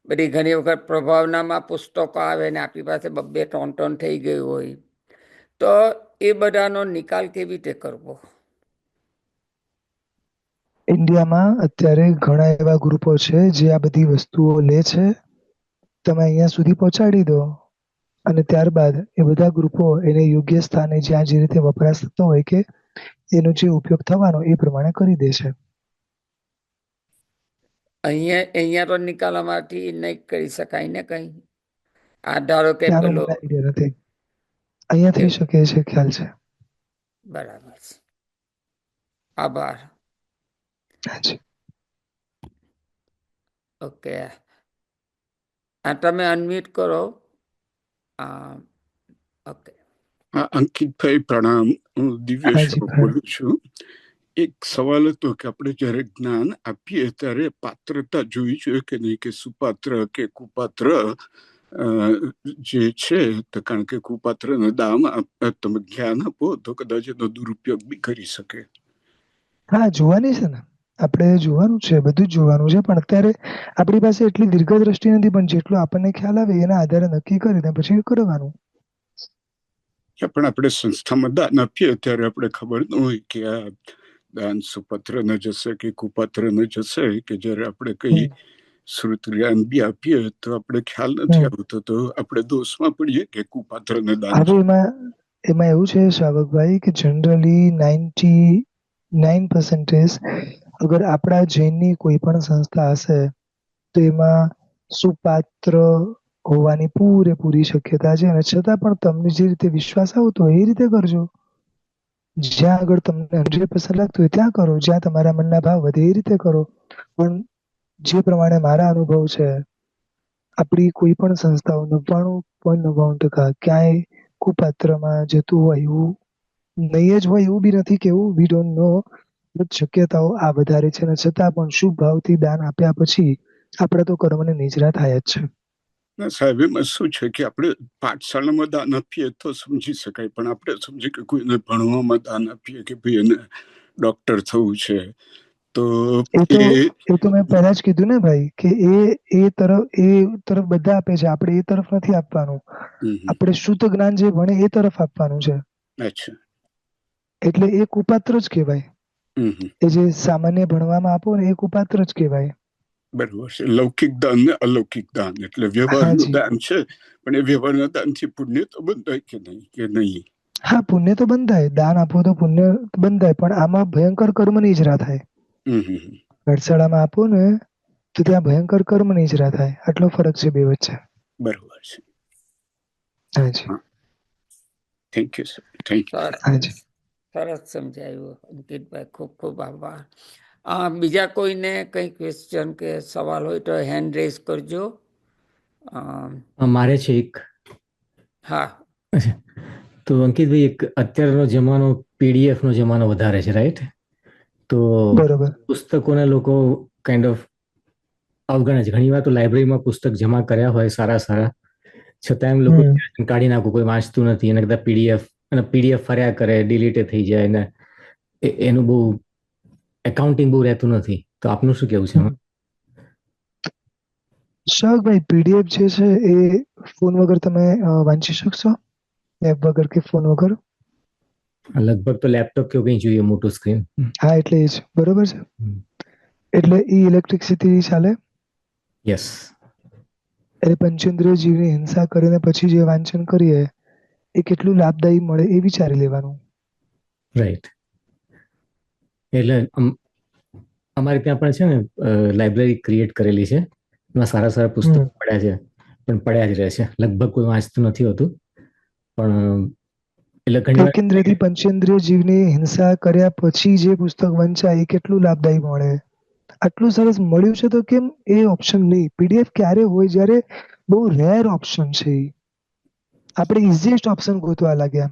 બધી ઘણી વખત પ્રભાવનામાં પુસ્તકો આવે ને આપણી પાસે 2-3 થઈ ગયું હોય, તો એ બધાનો નિકાલ કેવી રીતે કરવો?
ઇન્ડિયામાં અત્યારે ઘણા એવા ગ્રુપો છે જે આ બધી વસ્તુઓ લે છે. તમે અહીંયા સુધી પહોંચાડી દો અને ત્યારબાદ એ બધા ગ્રુપો એને યોગ્ય સ્થાને જ્યાં જે રીતે વપરાશ થતો હોય કે એનો જે ઉપયોગ થવાનો એ પ્રમાણે કરી દે છે.
અહીંયા તો નિકાલ અમારથી નહીં કરી શકાય ને કઈ? આ ધારો કે
ત્યાંનો મને આઈડિયા નથી. અહીંયા થઈ શકે છે, ખ્યાલ છે.
બરાબર છે. આભાર. ઓકે, તમે અનમ્યુટ કરો. ઓકે.
અંકિતભાઈ પ્રણામ, હું દિવ્ય બોલું છું. એક સવાલ હતો કે આપણે જયારે જ્ઞાન આપીએ ત્યારે પાત્રતા જોવી જોઈએ કે નહીં, કે સુપાત્ર કે કુપાત્ર જે છે, તો કારણ કે કુપાત્રનો દામ તમે જ્ઞાન આપો તો કદાચ એનો દુરુપયોગ બી કરી શકે.
હા, જોવાની છે ને, આપણે જોવાનું છે, બધું જ જોવાનું છે, પણ અત્યારે આપણી પાસે એટલી દીર્ઘ દ્રષ્ટિ નથી, પણ જેટલું આપણને ખ્યાલ આવે એના આધારે નક્કી કરીને પછી કરવાનું.
પણ આપણે સંસ્થામાં દાન આપીએ ત્યારે આપણે ખબર ન હોય કે આ દાન સુપત્ર ન જશે કે કુપાત્ર ન જશે, કે જયારે આપણે કઈ શ્રુત જ્ઞાન બી આપીએ તો આપણે ખ્યાલ નથી આવતો, તો આપણે દોષમાં પડીએ કે કુપાત્ર ને દાન.
હવે એમાં એવું છે શ્રાવકભાઈ કે જનરલી 99% અગર આપણા જૈનની કોઈ પણ સંસ્થા હશે તો એમાં સુપાત્ર હોવાની પૂરેપૂરી શક્યતા છે, અને છતાં પણ તમને જે રીતે વિશ્વાસ આવતો હોય એ રીતે કરજો. જ્યાં આગળ તમને 100% લાગતું હોય ત્યાં કરો, જ્યાં તમારા મનના ભાવ વધે એ રીતે કરો. પણ જે પ્રમાણે મારા અનુભવ છે, આપણી કોઈ પણ સંસ્થાઓ 99.99% ક્યાંય કુપાત્રમાં જતું હોય એવું નહીં જ હોય એવું બી નથી કેવું, વી ડોન્ટ નો, શક્યતાઓ આ વધારે છે, અને છતાં પણ શુભ ભાવથી દાન આપ્યા પછી આપણે તો કર્મને નિજરા થાય જ છે.
ના સાહેબ, એમાં શું છે કે આપણે પાઠશાળામાં દાન આપીએ તો સમજી શકાય, પણ આપણે સમજીએ કે કોઈને ભણવામાં દાન આપીએ કે ભાઈ એને ડોક્ટર થવું છે, તો
એ તો મેં પહેલા જ કીધું ને ભાઈ કે એ તરફ બધા આપે છે, આપણે એ તરફ નથી આપવાનું. આપણે શુદ્ધ જ્ઞાન જે ભણે એ તરફ આપવાનું છે. એટલે એ કુપાત્ર જ કહેવાય. એ જે સામાન્ય ભણવામાં આપો ને એ કુપાત્ર જ કહેવાય.
બરોબર છે. લૌકિક દાન ને અલૌકિક દાન, એટલે વ્યવહારનું દાન છે, પણ એ વ્યવહારના દાનથી પુણ્ય તો બંધાય કે નહીં?
હા, પુણ્ય તો બંધાય, દાન આપો તો પુણ્ય બંધાય, પણ આમાં ભયંકર કર્મ નિજરા થાય. પાઠશાળામાં આપો ને તો ત્યાં ભયંકર કર્મ નિજરા થાય. આટલો ફરક છે બે વચ્ચે.
બરોબર છે.
હાજી.
Thank you sir. Thank you.
હાજી.
સરસ સમજાયું અંકિતભાઈ, ખૂબ ખૂબ આભાર. બીજા કોઈને કઈ ક્વેશ્ચન કે સવાલ હોય તો હેન્ડ રેઝ કરજો.
મારે છે એક.
હા.
તો અંકિતભાઈ, એક અત્યારનો જમાનો પીડીએફ નો જમાનો વધારે છે, રાઈટ? તો
બરોબર.
પુસ્તકોને લોકો કાઇન્ડ ઓફ અવગણે છે. ઘણી વાર તો લાઇબ્રેરીમાં પુસ્તક જમા કર્યા હોય સારા, છતાં એમ લોકો કાઢી નાખું, કોઈ વાંચતું નથી, એને કદાચ પીડીએફ ફર્યા કરે, ડિલીટ થઈ જાય ને એનું બહુ એકાઉન્ટિંગ બહુ રહેતું નથી. તો આપનું શું કેવું છે?
શાહભાઈ, પીડીએફ જે છે એ ફોન વગર તમે વાંચી શકશો? એપ વગર કે ફોન વગર?
લગભગ તો લેપટોપ કે કંઈ જોઈએ, મોટું સ્ક્રીન.
હા, એટલે એ જ બરોબર છે. એટલે એ ઇલેક્ટ્રિસિટી ચાલે.
યસ.
એટલે પંચેન્દ્રિય જીવની હિંસા કરીને પછી જે વાંચન કરીએ એ કેટલું લાભદાયી મળે એ વિચારી લેવાનું.
રાઈટ. એટલે અમારે ત્યાં પણ છે ને લાઇબ્રેરી ક્રિએટ કરેલી છે, એમાં સારા પુસ્તકો પડ્યા છે, પણ પડ્યા જ રહે છે. લગભગ કોઈ વાંચતું નથી હોતું. પણ એટલે ઘણી
કેન્દ્રથી પંચેન્દ્રિય જીવની હિંસા કર્યા પછી જે પુસ્તક વંચાય એ કેટલું લાભદાયી મળે. આટલું સરસ મળ્યું છે તો કેમ એ ઓપ્શન નહીં? પીડીએફ ક્યારે હોય? જ્યારે બહુ રેર ઓપ્શન છે. આપણે ઇઝીએસ્ટ ઓપ્શન ગોતવા લાગ્યા.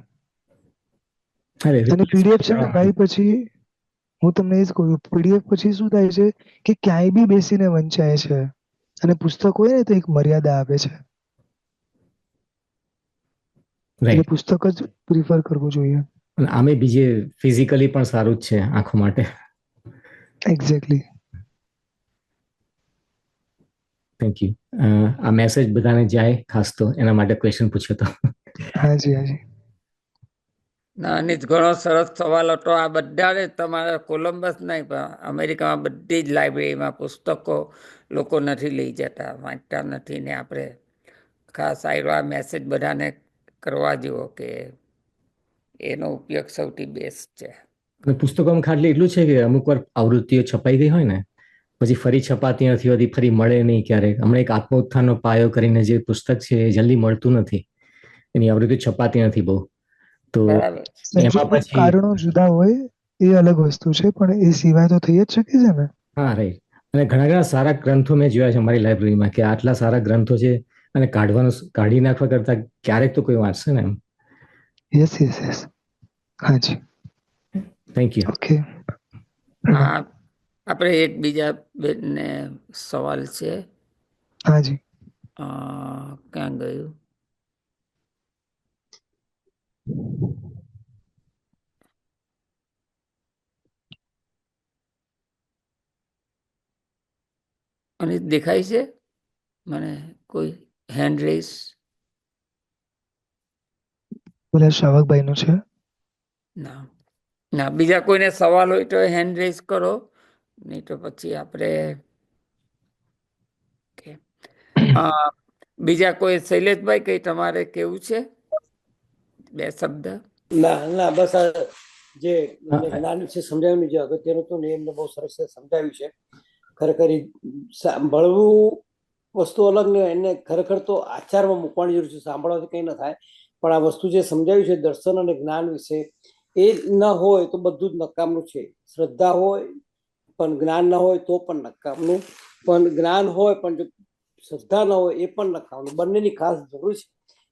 અને પીડીએફ છે ને ભાઈ, પછી હું તમને એ જ કહું, પીડીએફ પછી શું થાય છે કે ક્યાંય બી બેસીને વંચાય છે. અને પુસ્તક હોય ને તો એક મર્યાદા આપે છે. એટલે પુસ્તક જ પ્રિફર કરવું જોઈએ.
આમે બીજે ફિઝિકલી પણ સારું જ છે આંખો માટે.
એક્ઝેક્ટલી.
Thank you. આ મેસેજ બધાને જાય ખાસ તો એના માટે ક્વેશ્ચન પૂછ્યો તો.
હાજી.
નાની ઘણો સરસ સવાલ હતો. આ બધા તમારા કોલમ્બસ નહીં પણ અમેરિકામાં બધી જ લાઇબ્રેરીમાં પુસ્તકો લોકો નથી લઈ જતા, વાંચતા નથી. ને આપણે ખાસ આવ્યો આ મેસેજ બધાને કરવા જેવો કે એનો ઉપયોગ સૌથી બેસ્ટ છે.
પુસ્તકોમાં ખાલી એટલું છે કે અમુક વાર આવૃત્તિઓ છપાઈ ગઈ હોય ને પછી ફરી છપાતી નથી હોતી, ફરી મળે નહીં ક્યારેક. હમણાં એક આત્મોત્થાનનો પાયો કરીને જે પુસ્તક છે એ જલ્દી મળતું નથી, એની આવૃત્તિ છપાતી નથી બહુ. તો એમાં પછી
કારણો જુદા હોય એ અલગ વસ્તુ છે, પણ એ સિવાય તો થઈ જ શકે છે ને.
હા, રાઈટ. અને ઘણા સારા ગ્રંથો મેં જોયા છે અમારી લાઇબ્રેરીમાં કે આટલા સારા ગ્રંથો છે અને કાઢી નાખવા કરતા ક્યારેક તો કોઈ વાંચશે ને એમ.
યસ. હાજી.
Thank you.
ઓકે.
આપણે એક બીજા બેનને સવાલ છે.
હાજી.
ક્યાં ગયું? અને દેખાય છે મને કોઈ હેન્ડ રેસ?
બોલે શાવકભાઈ નું છે.
ના, બીજા કોઈને સવાલ હોય તો હેન્ડ રેસ કરો, નહીં તો પછી આપણે બીજા કોઈ. શૈલેષભાઈ, કઈ તમારે કેવું છે? 2 શબ્દ.
ના, બસ આ જે જ્ઞાન વિશે સમજાવ્યું, જે અગત્યનું હતું ને એમને બહુ સરસ સમજાવ્યું છે. ખરેખર સાંભળવું વસ્તુ અલગ ને એને ખરેખર તો આચારમાં મૂકવાની જરૂર છે. સાંભળવાથી કંઈ ન થાય, પણ આ વસ્તુ જે સમજાવ્યું છે દર્શન અને જ્ઞાન વિશે, એ ન હોય તો બધું જ નકામનું છે. શ્રદ્ધા હોય પણ જ્ઞાન ન હોય તો પણ નકામનું, પણ જ્ઞાન હોય પણ જો શ્રદ્ધા ન હોય એ પણ નકામનું. બંનેની ખાસ જરૂર છે.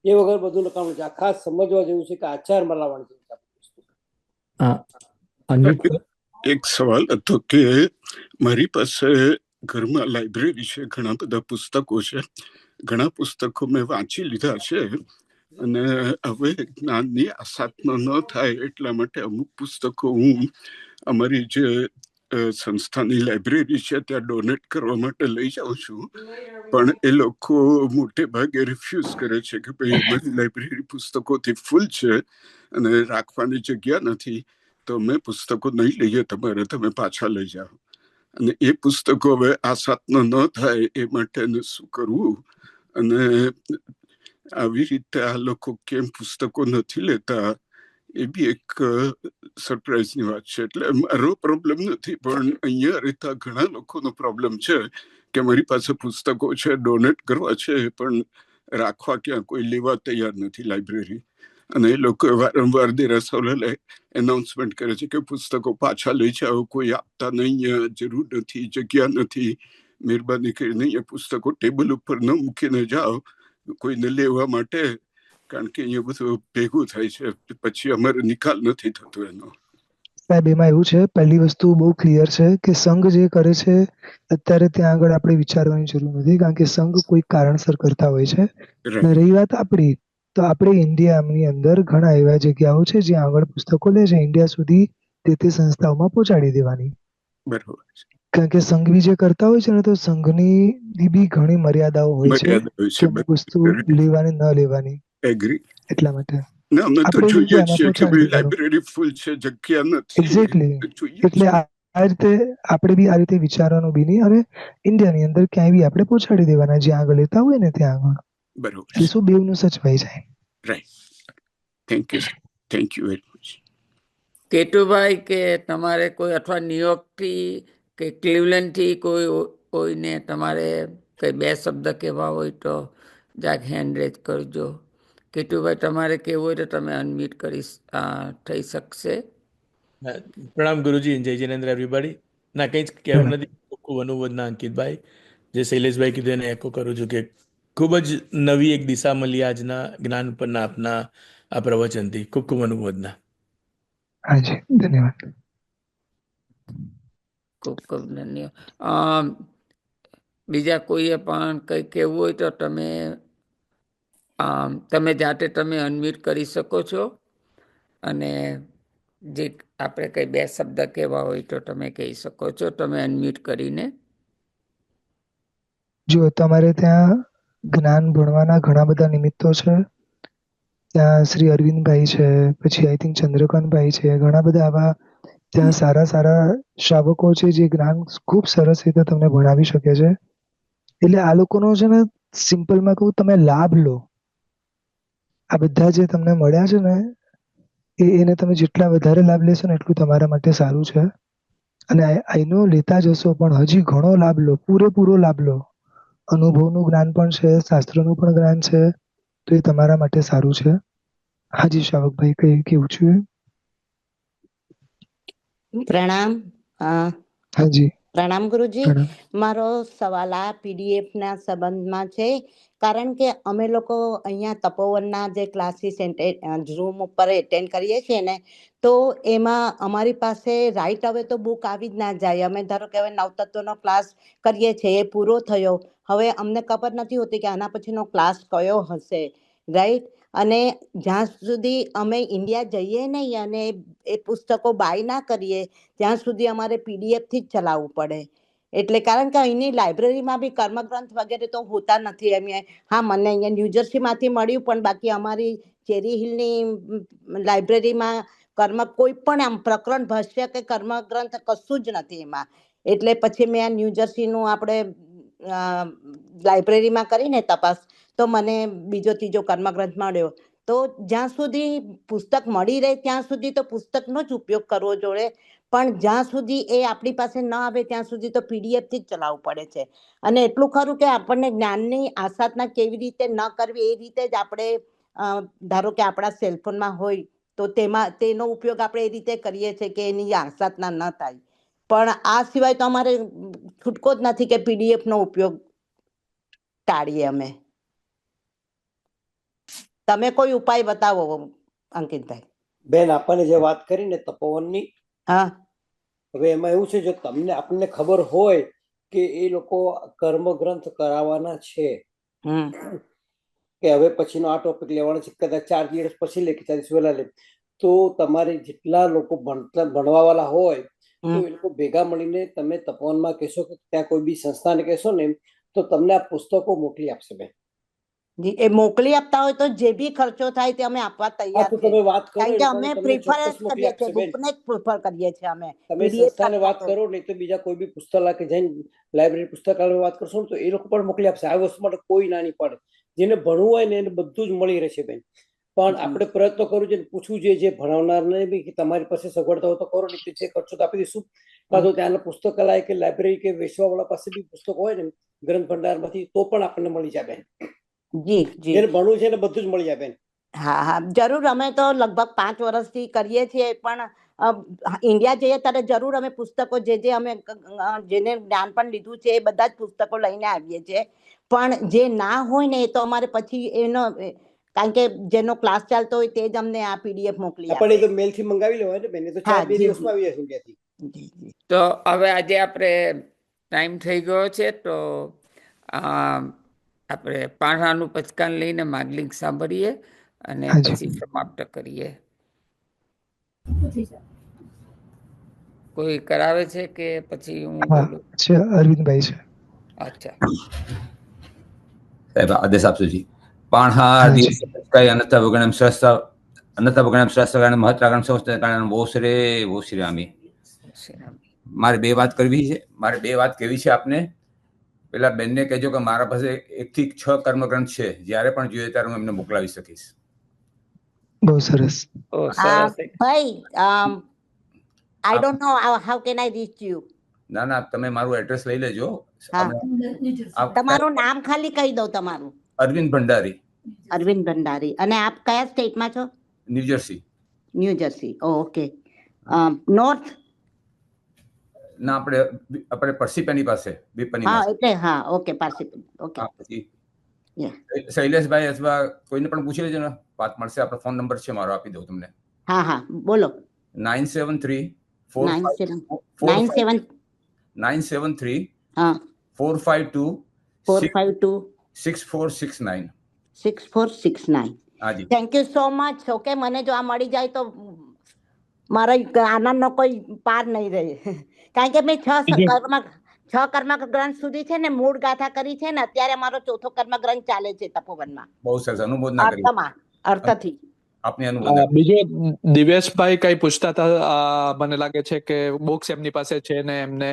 એ વગર બધું નકામનું છે. આ ખાસ સમજવા જેવું છે કે આચારમાં લાવવાની જરૂર છે.
એક સવાલ હતો કે મારી પાસે ઘરમાં લાઇબ્રેરી છે, ઘણા બધા પુસ્તકો છે, ઘણા પુસ્તકો મેં વાંચી લીધા છે અને હવે જ્ઞાનની આસાધના ન થાય એટલા માટે અમુક પુસ્તકો હું અમારી જે સંસ્થાની લાઇબ્રેરી છે ત્યાં ડોનેટ કરવા માટે લઈ જાઉં છું, પણ એ લોકો મોટે ભાગે રિફ્યુઝ કરે છે કે ભાઈ અમારી લાઇબ્રેરી પુસ્તકોથી ફૂલ છે અને રાખવાની જગ્યા નથી, તો અમે પુસ્તકો નહીં લઈએ તમારે, તમે પાછા લઈ જાઓ. અને એ પુસ્તકો હવે આસાધના ન થાય એ માટે શું કરવું? અને આવી રીતે આ લોકો કેમ પુસ્તકો નથી લેતા એ બી એક સરપ્રાઈઝની વાત છે. એટલે મારો પ્રોબ્લેમ નથી, પણ અહીંયા રહેતા ઘણા લોકોનો પ્રોબ્લેમ છે કે મારી પાસે પુસ્તકો છે, ડોનેટ કરવા છે, પણ રાખવા ક્યાં કોઈ લેવા તૈયાર નથી લાઇબ્રેરી. અને એ લોકો વારંવાર દેરાસરોને એનાઉન્સમેન્ટ કરે છે કે પુસ્તકો પાછા લઈ જાઓ, કોઈ આપતા નહીં, જરૂર નથી, જગ્યા નથી, મહેરબાની કરીને અહીંયા પુસ્તકો ટેબલ ઉપર ન મૂકીને જાઓ કોઈને લેવા માટે, કારણ કે અહીંયા બધું ભેગું થાય છે, પછી અમારો નિકાલ નથી થતો એનો.
સાહેબ, એમાં એવું છે, પહેલી વસ્તુ બહુ ક્લિયર છે કે સંઘ જે કરે છે અત્યારે ત્યાં આગળ આપણે વિચારવાની જરૂર નથી, કારણ કે સંઘ કોઈ કારણસર કરતા હોય છે. અને રહી વાત આપણી, તો આપણે ઇન્ડિયાની અંદર ઘણા એવા જગ્યાઓ છે જ્યાં આગળ પુસ્તકો લે છે, ઇન્ડિયા સુધી તે સંસ્થાઓમાં પહોંચાડી દેવાની.
બરોબર.
કારણ કે સંઘ બી જે કરતા હોય છે ને, તો સંઘની બી ઘણી મર્યાદાઓ હોય છે કે અમુક વસ્તુ લેવાની ન લેવાની.
એગ્રી.
એટલા માટે
ના, અમે તો જોઈએ છીએ કે ભાઈ લાઇબ્રેરી ફૂલ છે, જગ્યા નથી.
એક્ઝેક્ટલી. એટલે આ રીતે આપણે બી આ રીતે વિચારવાનું બી નહીં, અને ઇન્ડિયાની અંદર ક્યાંય બી આપણે પહોંચાડી દેવાના, જ્યાં આગળ લેતા હોય ને ત્યાં આગળ.
બરોબર.
એટલે શું બેવનું સચવાઈ જાય.
Right. Thank you. Thank you very much.
Ketubhai, કે તમારે કોઈ અથવા ન્યુયોર્કથી કે ક્લિવલેન્ડથી કોઈને તમારે કઈ બે શબ્દ કહેવા હોય તો જાક હેન્ડ રેઝ કરજો. કેતુભાઈ, તમારે કહેવું હોય તો તમે અનમ્યુટ થઈ શકશે.
પ્રણામ ગુરુજી, જય જિનેન્દ્ર એવરીબડી. ના, કંઈ જ કહેવું નથી. ખૂબ અનુમોદના અંકિતભાઈ. જે શૈલેષભાઈ કીધું એને એકો કરું છું કે ખૂબ જ નવી એક દિશા મળી આજના જ્ઞાન પરના આપના આ પ્રવચનથી. ખૂબ ખૂબ અનુમોદના.
હાજી, ધન્યવાદ.
ખૂબ ખૂબ ધન્યવાદ. બીજા કોઈએ પણ કંઈ કહેવું હોય તો તમે જાતે તમે અનમ્યુટ કરી શકો છો, અને જે આપણે કઈ બે શબ્દ કહેવા હોય તો તમે કહી શકો છો, તમે અનમ્યુટ કરીને.
જો તમારે ત્યાં જ્ઞાન ભણવાના ઘણા બધા નિમિત્તો છે. ત્યાં શ્રી અરવિંદભાઈ છે, પછી આઈ થિંક ચંદ્રકાંતભાઈ છે, ઘણા બધા આવા ત્યાં સારા સારા શ્રાવકો છે જે જ્ઞાન ખૂબ સરસ રીતે તમને ભણાવી શકે છે. એટલે આ લોકોનો છે ને, સિમ્પલમાં કહું, તમે લાભ લો. આ બધા જે તમને મળ્યા છે ને, એને તમે જેટલા વધારે લાભ લેશો ને એટલું તમારા માટે સારું છે. અને આઈનો લેતા જશો, પણ હજી ઘણો લાભ લો, પૂરેપૂરો લાભ લો. અનુભવનું જ્ઞાન પણ છે, શાસ્ત્રનું પણ જ્ઞાન છે, તો એ તમારા માટે સારું છે. હાજી શ્રાવકભાઈ, કઈ કેવું છે?
પ્રણામ.
હાજી,
પ્રણામ ગુરુજી. મારો સવાલ આ પીડીએફ ના સંબંધમાં છે, કારણ કે અમે લોકો અહીંયા તપોવનના જે ક્લાસીસ ઝૂમ ઉપર એટેન્ડ કરીએ છીએ ને, તો એમાં અમારી પાસે રાઈટ હવે તો બુક આવી જ ના જાય. અમે ધારો કે હવે નવતત્વનો ક્લાસ કરીએ છીએ, એ પૂરો થયો, હવે અમને ખબર નથી હોતી કે આના પછીનો ક્લાસ કયો હશે, રાઈટ. અને જ્યાં સુધી અમે ઇન્ડિયા જઈએ નહીં અને એ પુસ્તકો બાય ના કરીએ ત્યાં સુધી અમારે પીડીએફથી જ ચલાવવું પડે. એટલે કારણ કે અહીંની લાઇબ્રેરીમાં બી કર્મગ્રંથ વગેરે તો હોતા નથી. એમ હા, મને અહીંયા ન્યૂજર્સીમાંથી મળ્યું, પણ બાકી અમારી ચેરી હિલની લાઇબ્રેરીમાં કોઈ પણ આમ પ્રકરણ ભાષ્ય કે કર્મગ્રંથ કશું જ નથી એમાં. એટલે પછી મેં આ ન્યૂજર્સીનું આપણે લાઇબ્રેરીમાં કરીને તપાસ, તો મને બીજો ત્રીજો કર્મગ્રંથ મળ્યો. તો જ્યાં સુધી પુસ્તક મળી રહે ત્યાં સુધી તો પુસ્તકનો જ ઉપયોગ કરવો જોઈએ, પણ જ્યાં સુધી એ આપણી પાસે ન આવે ત્યાં સુધી તો પીડીએફથી જ ચલાવવું પડે છે. અને એટલું ખરું કે આપણને જ્ઞાનની આસાધના કેવી રીતે ન કરવી એ રીતે જ આપણે ધારો કે આપણા સેલફોનમાં હોય તો તેનો ઉપયોગ આપણે એ રીતે કરીએ છીએ કે એની આસાધના ન થાય. પણ આ સિવાય તો અમારે છૂટકો જ નથી કે પીડીએફનો ઉપયોગ ટાળીએ અમે. તમે કોઈ ઉપાય બતાવો અંકિતભાઈ.
બેન, આપણને જે વાત કરી ને તપોવનની,
હા,
હવે એમાં એવું છે, જો આપણને ખબર હોય કે એ લોકો કર્મગ્રંથ કરાવવાના છે, કે હવે પછીનો આ ટોપિક લેવાનો છે, કદાચ 4 દિવસ પછી લે કે 4 દિવસ વહેલા લે, તો તમારે જેટલા લોકો ભણવા વાળા હોય તો એ લોકો ભેગા મળીને તમે તપોવનમાં કહેશો કે ત્યાં કોઈ બી સંસ્થાને કહેશો ને, તો તમને આ પુસ્તકો મોકલી આપશે. બેન,
એ મોકલી આપતા હોય તો જે બી ખર્ચો થાય તે અમે આપવા તૈયાર છીએ.
તમે વાત કરો,
કારણ કે અમે પ્રિફર કરીએ છીએ, બુકને જ પ્રિફર કરીએ છીએ અમે.
તમે સંસ્થાને વાત કરો, નહીં તો બીજા કોઈ બી પુસ્તકાલય કે જઈને લાઇબ્રેરી પુસ્તકાલયમાં વાત કરશો તો એ લોકો પણ મોકલી આપશે. આ વસ્તુ માટે કોઈ ના નહીં પડે. જેને ભણવું હોય ને એને બધું જ મળી રહેશે બેન. પણ આપણે પ્રયત્ન કરવું છે, પૂછવું જોઈએ જે ભણાવનારને બી કે તમારી પાસે સગવડતા હોય તો કરો, નહીં જે કરશો તો આપી દઈશું. કાં તો ત્યાંના પુસ્તકાલય કે લાઇબ્રેરી કે વેચવાવાળા પાસે બી પુસ્તકો હોય ને ગ્રંથ ભંડારમાંથી તો પણ આપણને મળી જાય બેન.
જી જી
જેને ભણવું છે એને બધું જ મળી જાય બેન.
હા હા જરૂર. અમે તો લગભગ 5 વર્ષથી કરીએ છીએ, પણ ઇન્ડિયા જઈએ ત્યારે જરૂર અમે પુસ્તકો જે અમે જેને જ્ઞાન પણ લીધું છે એ બધા જ પુસ્તકો લઈને આવીએ છીએ. પણ જે ના હોય ને એ તો અમારે પછી એનો, કારણ કે જેનો ક્લાસ ચાલતો હોય તે જ અમને આ PDF મોકલી
પણ એ
આપે.
તો મેલ થી મંગાવી લેવાય ને બેન, એ તો
હા
4-2
જી
દિવસમાં આવી જશે ઇન્ડિયાથી.
જી જી.
તો હવે આજે આપણે ટાઈમ થઈ ગયો છે, તો આપણે પારણાનું પચકાન લઈને માગલિંગ સાંભળીએ અને
હાજી.
પછી સમાપ્ત કરીએ. કોઈ કરાવે છે કે પછી હું
હા
બોલું?
છે, અરવિંદભાઈ છે.
અચ્છા
સાહેબ આદેશ આપજો જી. પાણહા
હાજી.
દિવસ પચકાય અનંત વગણમ સહસ્ર અનંત વગણમ સહસ્ર મહત્રાગણ સહસ્ર કારણ બહુ શ્રી રામી. મારે 2 વાત કરવી છે. મારે 2 વાત કેવી છે આપને. પેલા બેનને કહેજો કે મારા પાસે 1 થી 6 કર્મગ્રંથ છે, જ્યારે પણ જોઈએ ત્યારે હું એમને મોકલાવી શકીશ.
બહુ સરસ.
સરસ.
ભાઈ, I don't know how can I reach you.
ના ના, તમે મારું એડ્રેસ લઈ લેજો.
હા, તમારું નામ ખાલી કહી દો તમારું.
અરવિંદ ભંડારી.
અરવિંદ ભંડારી. અને આપ કયા સ્ટેટમાં છો?
New jersey.
New jersey. Okay. North?
ના, આપણે પરસીપેની પાસે બીપની
હા
પાસે.
એટલે હા, ઓકે, પાર્સિપેટ. ઓકે.
પછી શૈલેષભાઈ અથવા કોઈને પણ પૂછી લેજો ને, વાત મળશે. આપણો ફોન નંબર છે મારો, આપી દઉં તમને.
હા હા બોલો.
973
હા
452
452
6469.
6469.
હાજી.
Thank you so much. Okay, મને જો આ મળી જાય તો મારા આનંદનો કોઈ પાર નહીં રહે. કારણ કે મેં 6 કર્મગ્રંથ સુધી છે ને મૂળ ગાથા કરી છે ને, અત્યારે મારો 4થો કર્મગ્રંથ ચાલે છે તપોવનમાં.
બહુ સરસ અનુમોદના કરી.
અર્થથી.
આપની અનુમોદના.
બીજો દિવ્યેશભાઈ કઈ પૂછતા હતા, મને લાગે છે કે બુક્સ એમની પાસે છે ને એમને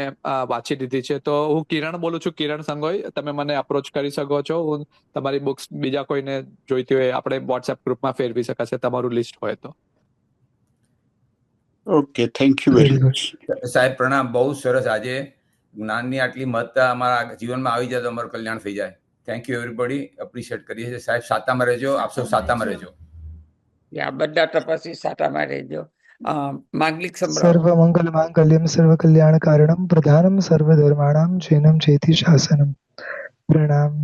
વાંચી દીધી છે. તો હું કિરણ બોલું છું, કિરણ સંગોઈ. તમે મને અપ્રોચ કરી શકો છો. હું તમારી બુક્સ બીજા કોઈને જોઈતી હોય આપણે વોટ્સએપ ગ્રુપમાં ફેરવી શકાશે, તમારું લિસ્ટ હોય તો.
Okay, thank you very much.
સાહેબ પ્રણામ. બહુ સરસ. આજે જ્ઞાનની આટલી મહત્તા અમારા જીવનમાં આવી જાય તો અમારું કલ્યાણ થઈ જાય. Thank you everybody. એપ્રિશિએટ કરીએ છીએ સાહેબ. સાતામાં રહેજો. આપ સૌ સાતામાં રહેજો.
બધા તપસ્વી સાટામાં રહેજો. માંગલિક સંભળાવો.
સર્વ મંગલ માંગલ્યમ સર્વ કલ્યાણ કારણમ પ્રધાનમ સર્વ ધર્માણામ જૈનમ ચેતિ શાસનમ. પ્રણામ.